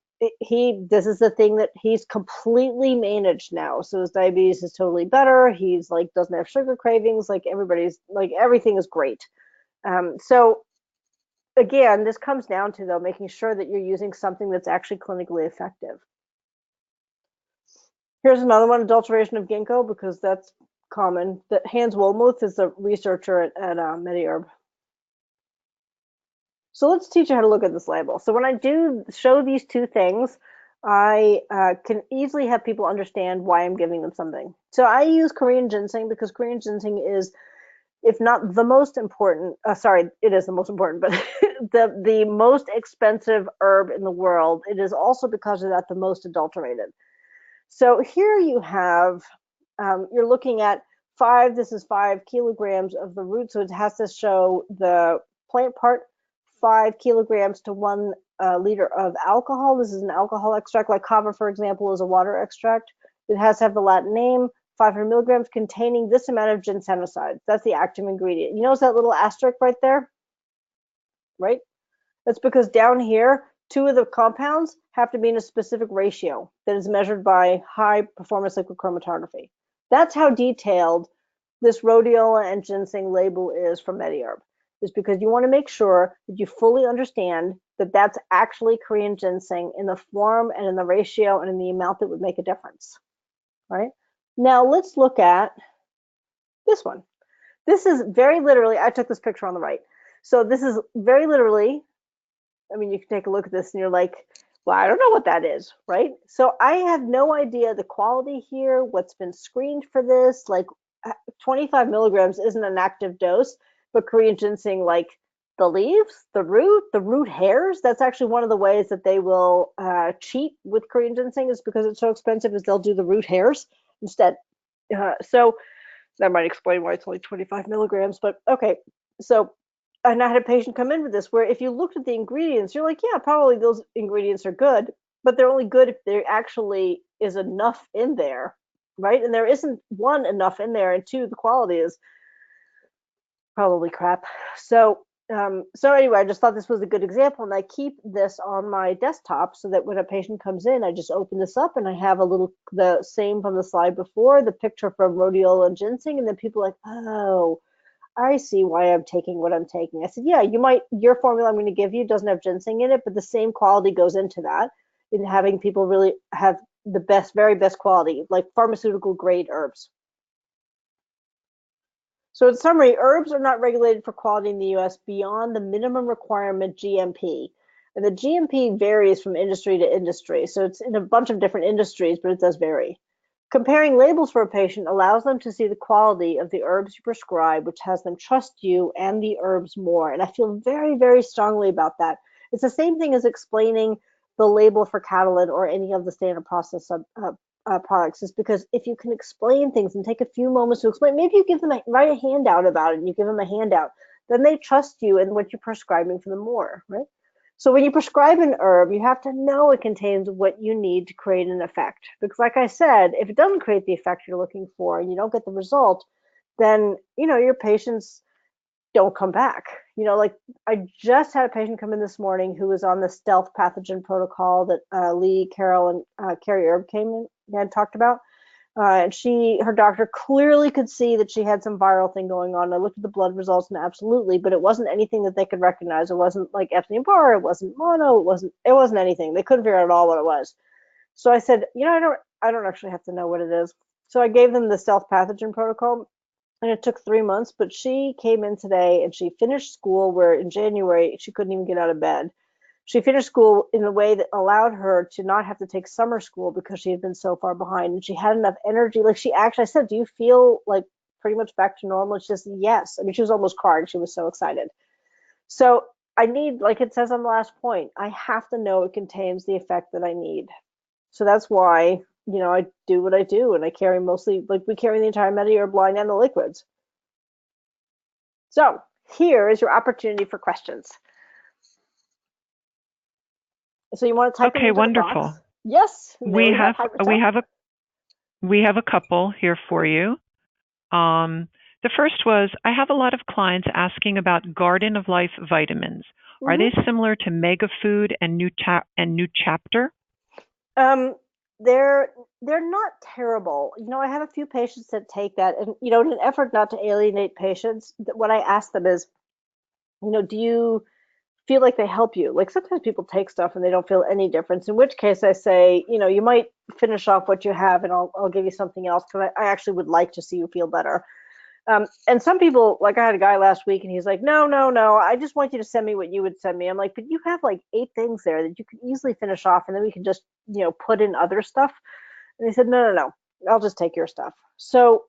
this is the thing that he's completely managed now. So his diabetes is totally better. He's doesn't have sugar cravings. Everything is great. So again, this comes down to, though, making sure that you're using something that's actually clinically effective. Here's another one, adulteration of ginkgo, because that's common. That Hans Wolmuth is a researcher at Mediherb. So let's teach you how to look at this label. So when I do show these two things, I can easily have people understand why I'm giving them something. So I use Korean ginseng because Korean ginseng is, if not the most important, it is the most important, but the most expensive herb in the world. It is also, because of that, the most adulterated. So here you have, you're looking at this is 5 kilograms of the root. So it has to show the plant part, 5 kilograms to 1 liter of alcohol. This is an alcohol extract, like kava, for example, is a water extract. It has to have the Latin name, 500 milligrams containing this amount of ginsenoside. That's the active ingredient. You notice that little asterisk right there? Right? That's because down here, 2 of the compounds have to be in a specific ratio that is measured by high performance liquid chromatography. That's how detailed this rhodiola and ginseng label is from Mediherb, is because you want to make sure that you fully understand that that's actually Korean ginseng in the form and in the ratio and in the amount that would make a difference, right? Now let's look at this one. This is very literally, I took this picture on the right. So this is very literally, I mean, you can take a look at this and you're like, well, I don't know what that is, right? So I have no idea the quality here, what's been screened for this. 25 milligrams isn't an active dose, but Korean ginseng, the leaves, the root hairs, that's actually one of the ways that they will cheat with Korean ginseng, is because it's so expensive, is they'll do the root hairs instead. So that might explain why it's only 25 milligrams, but okay. So, and I had a patient come in with this where if you looked at the ingredients, you're like, yeah, probably those ingredients are good, but they're only good if there actually is enough in there, right? And there isn't, one, enough in there, and 2, the quality is probably crap. So anyway, I just thought this was a good example, and I keep this on my desktop so that when a patient comes in, I just open this up and I have the same from the slide before, the picture from rhodiola and ginseng, and then people are like, oh, I see why I'm taking what I'm taking. I said, yeah, your formula I'm going to give you doesn't have ginseng in it, but the same quality goes into that, in having people really have the best, very best quality, like pharmaceutical grade herbs. So in summary, herbs are not regulated for quality in the US beyond the minimum requirement GMP. And the GMP varies from industry to industry. So it's in a bunch of different industries, but it does vary. Comparing labels for a patient allows them to see the quality of the herbs you prescribe, which has them trust you and the herbs more. And I feel very, very strongly about that. It's the same thing as explaining the label for Catalin or any of the standard process products, is because if you can explain things and take a few moments to explain, maybe you give them write a handout about it and you give them a handout, then they trust you and what you're prescribing for them more, right? So when you prescribe an herb, you have to know it contains what you need to create an effect. Because like I said, if it doesn't create the effect you're looking for and you don't get the result, then, your patients don't come back. Like I just had a patient come in this morning who was on the stealth pathogen protocol that Lee, Carol, and Carrie Erb came in and talked about. And her doctor clearly could see that she had some viral thing going on. I looked at the blood results and absolutely, but it wasn't anything that they could recognize. It wasn't like Epstein-Barr, it wasn't mono, it wasn't anything. They couldn't figure out at all what it was. So I said, I don't actually have to know what it is. So I gave them the stealth pathogen protocol, and it took 3 months, but she came in today and she finished school where in January she couldn't even get out of bed. She finished school in a way that allowed her to not have to take summer school because she had been so far behind, and she had enough energy. Like I said, do you feel like pretty much back to normal? She says, yes. I mean, she was almost crying. She was so excited. So I need, like it says on the last point, I have to know it contains the effect that I need. So that's why, I do what I do, and I carry mostly, like we carry the entire MediHerb line and the liquids. So here is your opportunity for questions. So you want to type it into wonderful. the box? Yes. We have a couple here for you. The first was, I have a lot of clients asking about Garden of Life vitamins. Mm-hmm. Are they similar to Mega Food and New Chapter? They're not terrible. I have a few patients that take that, and in an effort not to alienate patients, what I ask them is, do you feel like they help you? Like sometimes people take stuff and they don't feel any difference, in which case I say, you might finish off what you have and I'll give you something else, because I actually would like to see you feel better. And some people, like I had a guy last week and he's like, no, I just want you to send me what you would send me. I'm like, but you have like 8 things there that you could easily finish off, and then we can just, put in other stuff. And he said, no, I'll just take your stuff. So,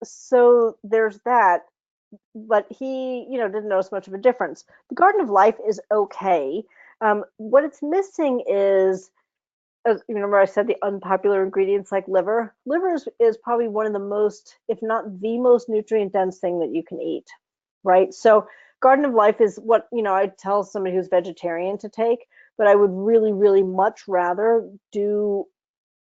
so there's that. But he, didn't notice much of a difference. The Garden of Life is okay. What it's missing is, remember I said the unpopular ingredients like liver? Liver is probably one of the most, if not the most nutrient dense thing that you can eat, right? So Garden of Life is what, I tell somebody who's vegetarian to take, but I would really, really much rather do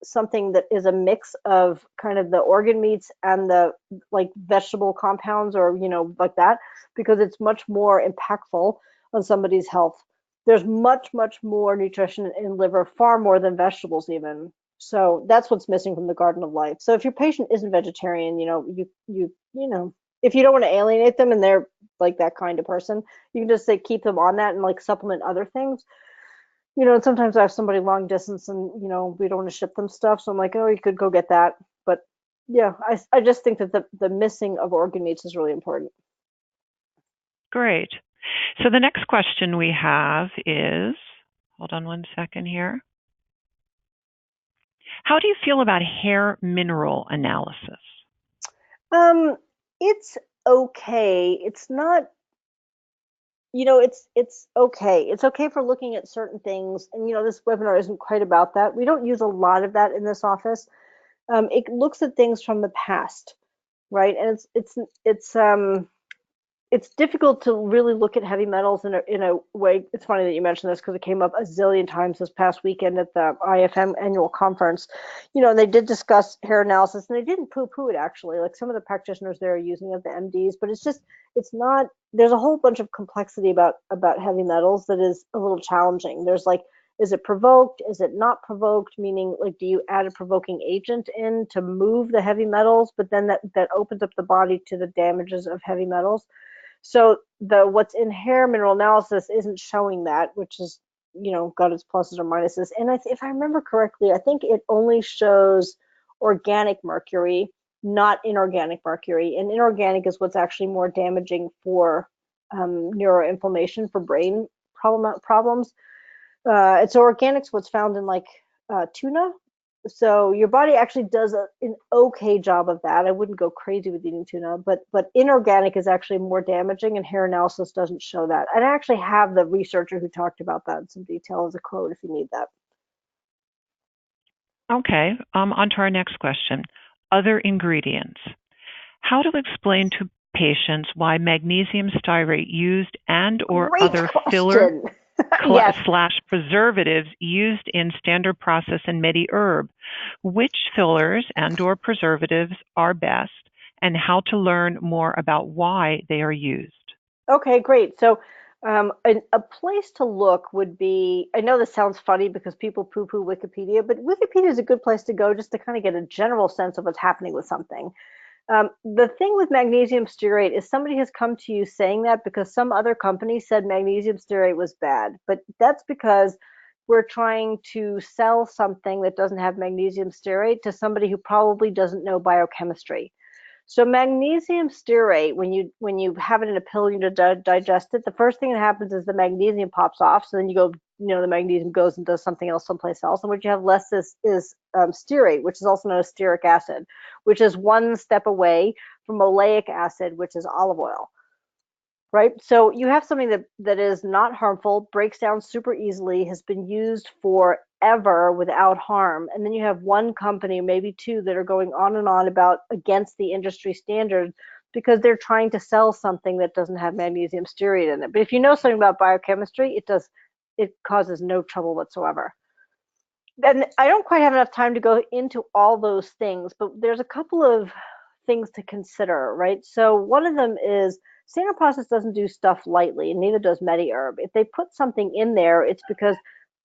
something that is a mix of kind of the organ meats and the like vegetable compounds, or like that, because it's much more impactful on somebody's health. There's much more nutrition in liver, far more than vegetables even. So that's what's missing from the Garden of Life. So if your patient isn't vegetarian, you if you don't want to alienate them and they're like that kind of person, you can just say keep them on that and like supplement other things. And sometimes I have somebody long distance and, we don't want to ship them stuff. So I'm like, oh, you could go get that. But yeah, I just think that the missing of organ meats is really important. Great. So the next question we have is, hold on one second here. How do you feel about hair mineral analysis? It's okay. It's not, it's okay. It's okay for looking at certain things. And, this webinar isn't quite about that. We don't use a lot of that in this office. It looks at things from the past, right? And it's difficult to really look at heavy metals in a way. It's funny that you mentioned this because it came up a zillion times this past weekend at the IFM annual conference. And they did discuss hair analysis, and they didn't poo-poo it actually. Like some of the practitioners there are using it, the MDs, but it's not. There's a whole bunch of complexity about heavy metals that is a little challenging. There's like, is it provoked? Is it not provoked? Meaning, like, do you add a provoking agent in to move the heavy metals, but then that opens up the body to the damages of heavy metals? So what's in hair mineral analysis isn't showing that, which is, got its pluses or minuses. And if I remember correctly, I think it only shows organic mercury, not inorganic mercury. And inorganic is what's actually more damaging for neuroinflammation for brain problems. And so organic's what's found in like tuna. So your body actually does an okay job of that. I wouldn't go crazy with eating tuna, but inorganic is actually more damaging, and hair analysis doesn't show that. And I actually have the researcher who talked about that in some detail as a quote if you need that. Okay, on to our next question. Other ingredients. How to explain to patients why magnesium stearate used and or Great other filler question. Yes. / preservatives used in standard process and MediHerb. Which fillers and or preservatives are best, and how to learn more about why they are used? Okay, great. So a place to look would be, I know this sounds funny because people poo-poo Wikipedia, but Wikipedia is a good place to go just to kind of get a general sense of what's happening with something. The thing with magnesium stearate is somebody has come to you saying that because some other company said magnesium stearate was bad, but that's because we're trying to sell something that doesn't have magnesium stearate to somebody who probably doesn't know biochemistry. So magnesium stearate, when you have it in a pill, you digest it. The first thing that happens is the magnesium pops off. So then you go, the magnesium goes and does something else someplace else. And what you have less is stearate, which is also known as stearic acid, which is one step away from oleic acid, which is olive oil. Right? So you have something that is not harmful, breaks down super easily, has been used forever without harm. And then you have one company, maybe two, that are going on and on about against the industry standard because they're trying to sell something that doesn't have magnesium stearate in it. But if you know something about biochemistry, it causes no trouble whatsoever. And I don't quite have enough time to go into all those things, but there's a couple of things to consider, right? So one of them is standard process doesn't do stuff lightly, and neither does MediHerb. If they put something in there, it's because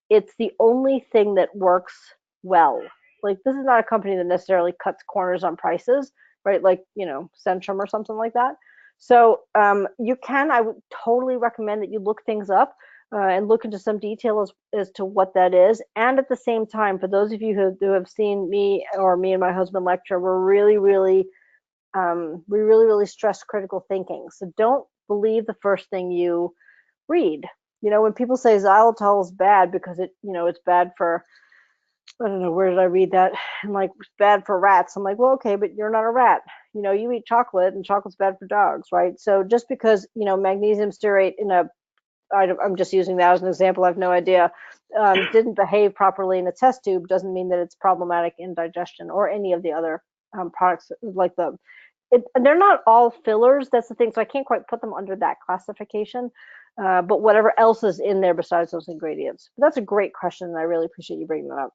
it's the only thing that works well. Like, this is not a company that necessarily cuts corners on prices, right? Like, Centrum or something like that. So I would totally recommend that you look things up and look into some detail as to what that is. And at the same time, for those of you who have seen me and my husband lecture, we really stress critical thinking. So don't believe the first thing you read. When people say xylitol is bad because it's bad for, I don't know, where did I read that? And like, it's bad for rats. I'm like, well, okay, but you're not a rat. You eat chocolate, and chocolate's bad for dogs, right? So just because, magnesium stearate I'm just using that as an example, I have no idea, didn't behave properly in a test tube doesn't mean that it's problematic in digestion or any of the other products like they're not all fillers. That's the thing. So I can't quite put them under that classification. But whatever else is in there besides those ingredients. But that's a great question, and I really appreciate you bringing that up.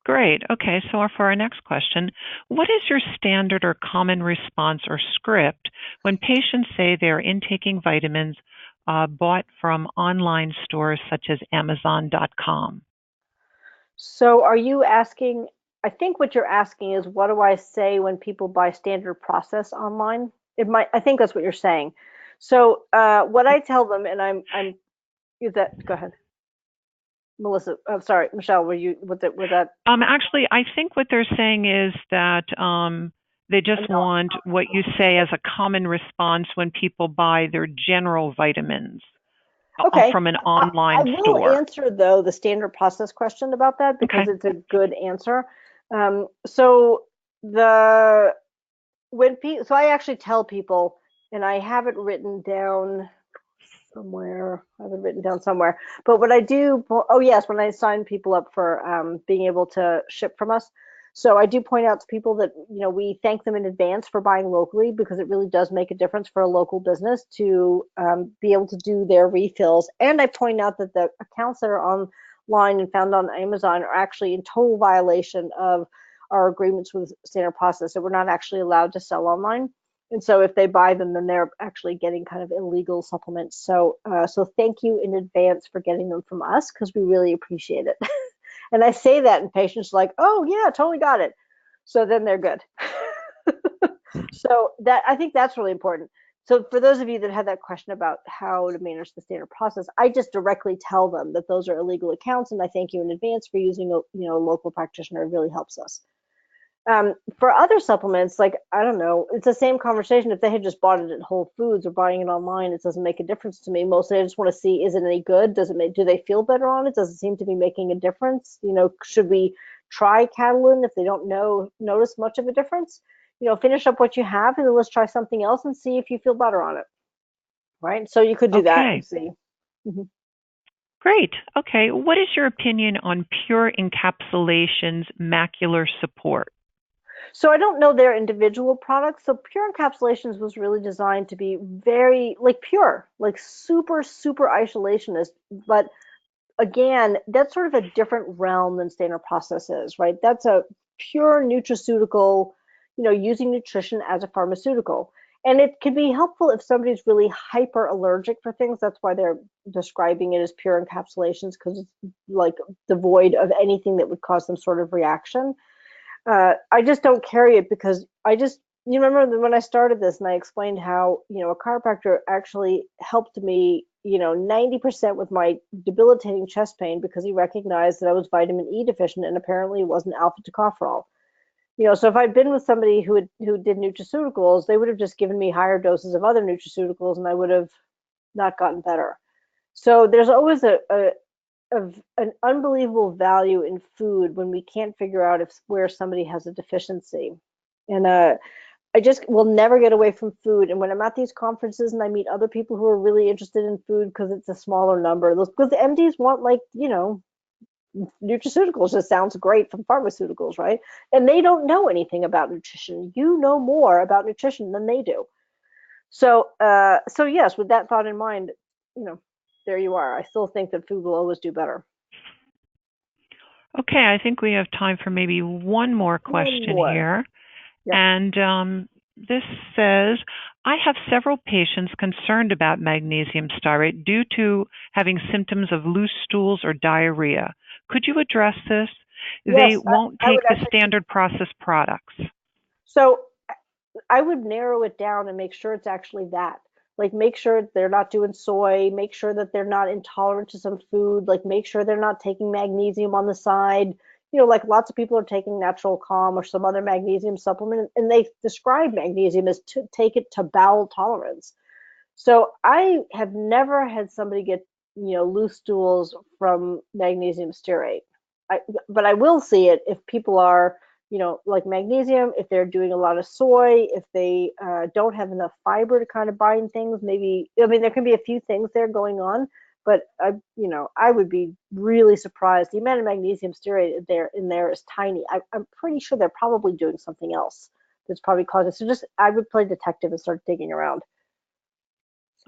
Great. Okay, so for our next question, what is your standard or common response or script when patients say they are intaking vitamins bought from online stores such as Amazon.com? So are you asking, I think what you're asking is, what do I say when people buy standard process online? I think that's what you're saying. So what I tell them, and go ahead. Melissa, I'm sorry, Michelle, were you with that? Actually, I think what they're saying is that they just want what you say as a common response when people buy their general vitamins from an online store. I will answer, though, the standard process question about that because it's a good answer. So I actually tell people, and I have it written down somewhere. I have it written down somewhere. But what I do, when I sign people up for being able to ship from us. So I do point out to people that, we thank them in advance for buying locally because it really does make a difference for a local business to be able to do their refills. And I point out that the accounts that are online and found on Amazon are actually in total violation of our agreements with Standard Process, that we're not actually allowed to sell online. And so if they buy them, then they're actually getting kind of illegal supplements. So thank you in advance for getting them from us because we really appreciate it. And I say that, and patients are like, oh yeah, totally got it. So then they're good. So I think that's really important. So for those of you that had that question about how to manage the standard process, I just directly tell them that those are illegal accounts, and I thank you in advance for using a local practitioner. It really helps us. For other supplements, like, I don't know, it's the same conversation. If they had just bought it at Whole Foods or buying it online, it doesn't make a difference to me. Mostly I just want to see, is it any good? Do they feel better on it? Does it seem to be making a difference? Should we try Catalin if they don't notice much of a difference? Finish up what you have and then let's try something else and see if you feel better on it. Right? So you could do that Okay, and see. Mhm. great. Okay, what is your opinion on Pure Encapsulation's macular support? So I don't know their individual products. So Pure Encapsulations was really designed to be very like pure, like super, super isolationist. But again, that's sort of a different realm than standard process is, right? That's a pure nutraceutical, using nutrition as a pharmaceutical. And it can be helpful if somebody's really hyper allergic for things. That's why they're describing it as pure encapsulations, because it's like devoid of anything that would cause some sort of reaction. I just don't carry it because you remember when I started this and I explained how, a chiropractor actually helped me, 90% with my debilitating chest pain because he recognized that I was vitamin E deficient and apparently it wasn't alpha tocopherol. So if I'd been with somebody who did nutraceuticals, they would have just given me higher doses of other nutraceuticals and I would have not gotten better. So there's always of an unbelievable value in food when we can't figure out where somebody has a deficiency. And I just will never get away from food. And when I'm at these conferences and I meet other people who are really interested in food because it's a smaller number, because the MDs want nutraceuticals just sounds great from pharmaceuticals, right? And they don't know anything about nutrition. You know more about nutrition than they do. So yes, with that thought in mind, you know, there you are. I still think that food will always do better. Okay, I think we have time for maybe one more question One more. here. Yep. And this says, I have several patients concerned about magnesium stearate due to having symptoms of loose stools or diarrhea. Could you address this? Yes, They won't I take would the actually. standard process products. So I would narrow it down and make sure it's actually that. Like, make sure they're not doing soy, make sure that they're not intolerant to some food, like, make sure they're not taking magnesium on the side. Like lots of people are taking Natural Calm or some other magnesium supplement, and they describe magnesium as to take it to bowel tolerance. So I have never had somebody get, loose stools from magnesium stearate. But I will see it if people are, like magnesium, if they're doing a lot of soy, if they don't have enough fiber to kind of bind things. Maybe, I mean, there can be a few things there going on, but I would be really surprised. The amount of magnesium stearate in there is tiny. I'm pretty sure they're probably doing something else that's probably causing. So I would play detective and start digging around.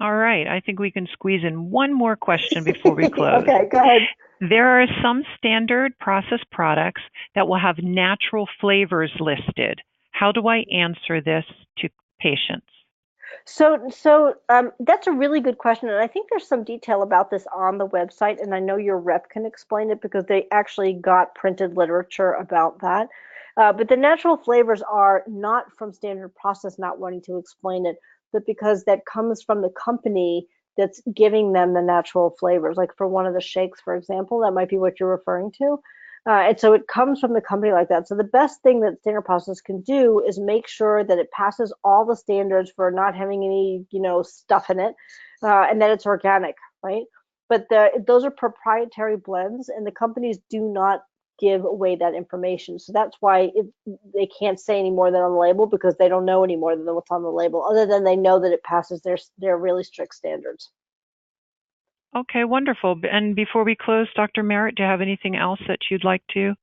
All right, I think we can squeeze in one more question before we close. Okay, go ahead. There are some standard processed products that will have natural flavors listed. How do I answer this to patients? So that's a really good question, and I think there's some detail about this on the website, and I know your rep can explain it because they actually got printed literature about that. But the natural flavors are not from standard process not wanting to explain it, but because that comes from the company that's giving them the natural flavors. Like for one of the shakes, for example, that might be what you're referring to. And so it comes from the company like that. So the best thing that standard process can do is make sure that it passes all the standards for not having any, stuff in it, and that it's organic, right? But those are proprietary blends, and the companies do not give away that information. So that's why they can't say any more than on the label, because they don't know any more than what's on the label, other than they know that it passes their really strict standards. Okay, wonderful. And before we close, Dr. Merritt, do you have anything else that you'd like to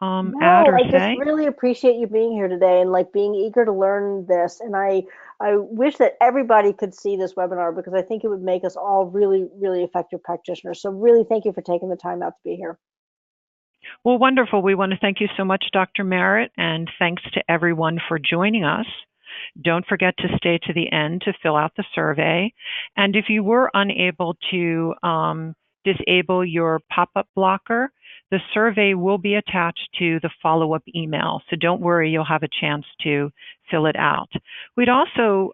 add No, or I just say? really appreciate you being here today and like being eager to learn this. And I wish that everybody could see this webinar because I think it would make us all really, really effective practitioners. So really thank you for taking the time out to be here. Well, wonderful. We want to thank you so much, Dr. Merritt, and thanks to everyone for joining us. Don't forget to stay to the end to fill out the survey. And if you were unable to disable your pop-up blocker, The survey will be attached to the follow-up email, so don't worry, you'll have a chance to fill it out. We'd also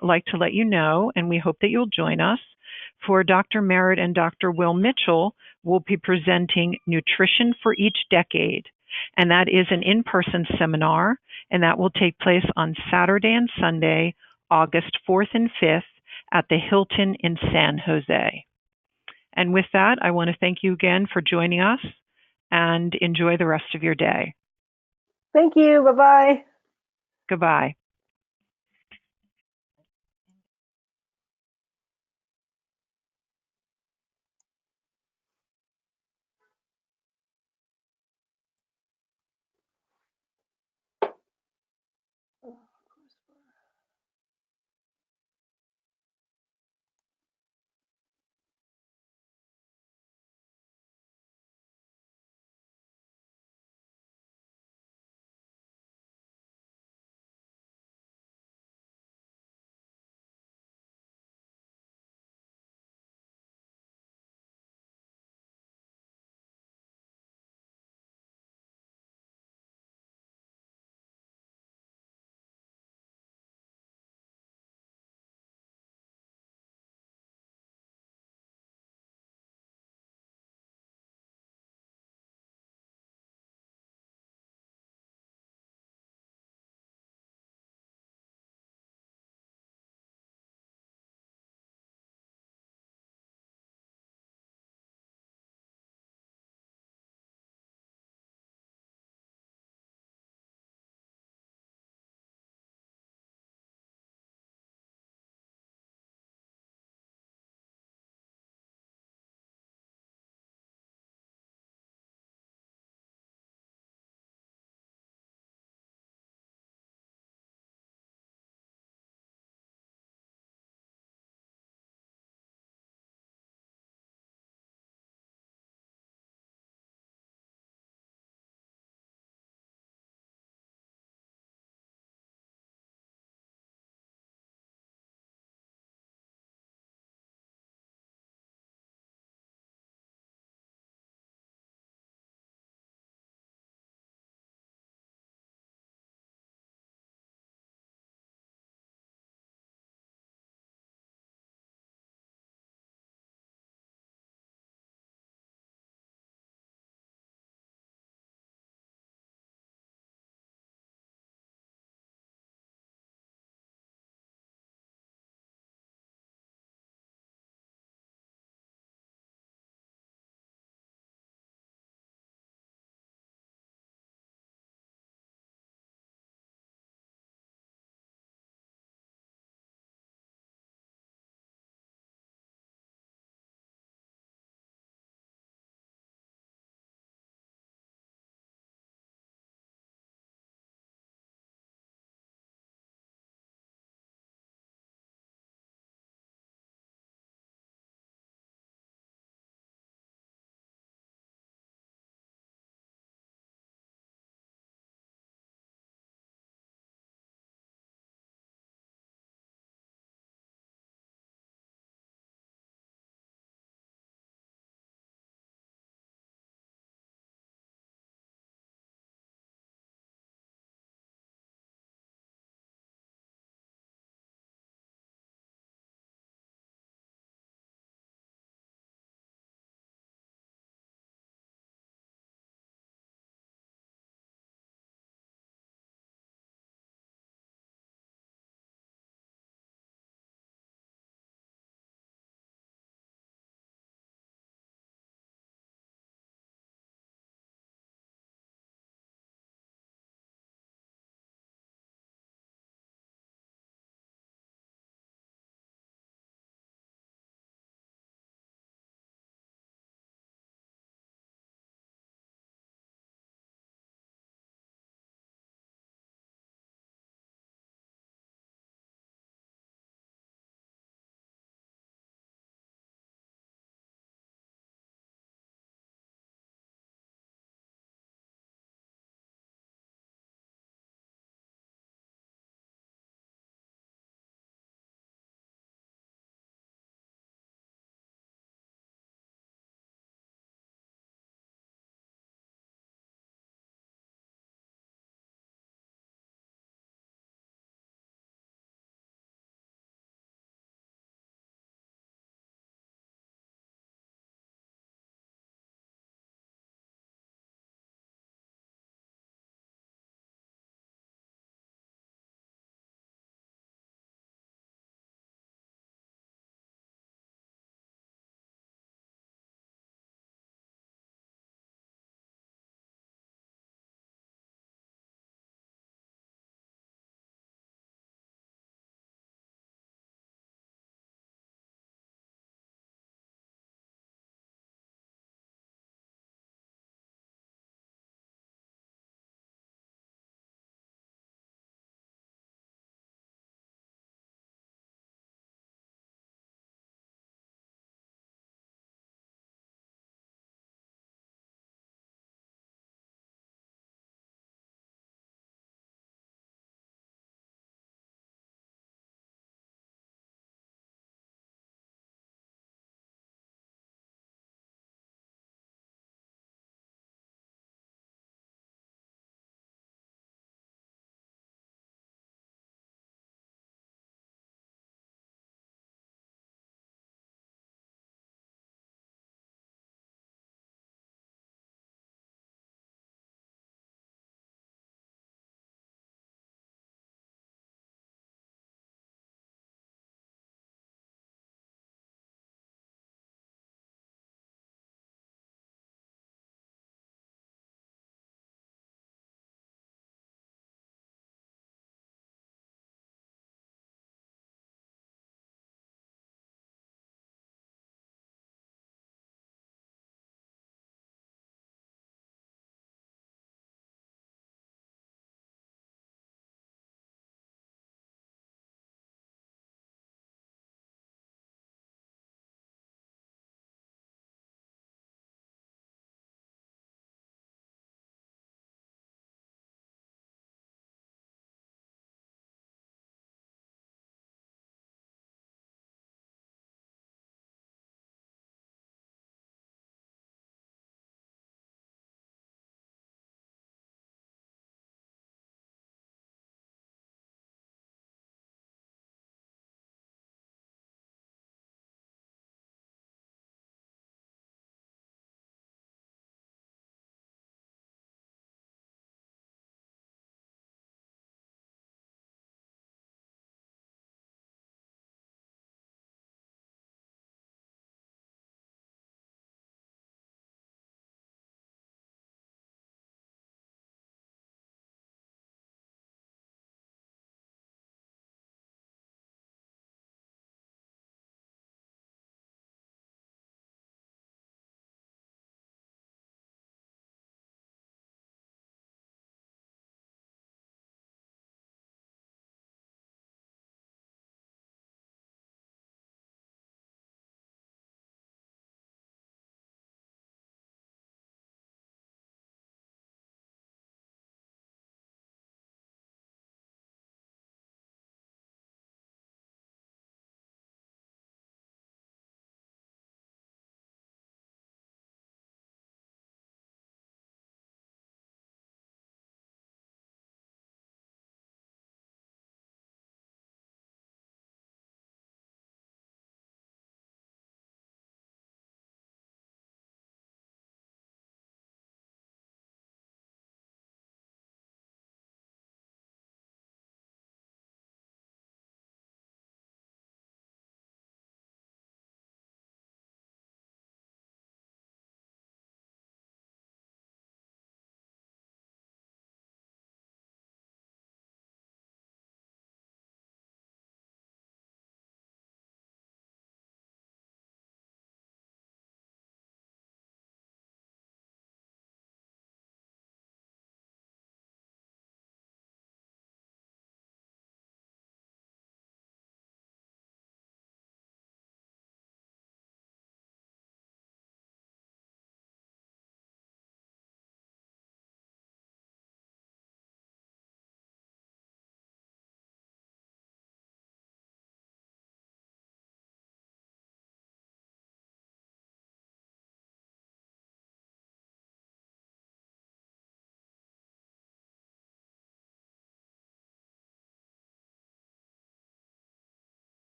like to let you know, and we hope that you'll join us, for Dr. Merritt and Dr. Will Mitchell will be presenting Nutrition for Each Decade, and that is an in-person seminar, and that will take place on Saturday and Sunday, August 4th and 5th at the Hilton in San Jose. And with that, I want to thank you again for joining us, and enjoy the rest of your day. Thank you. Bye-bye. Goodbye.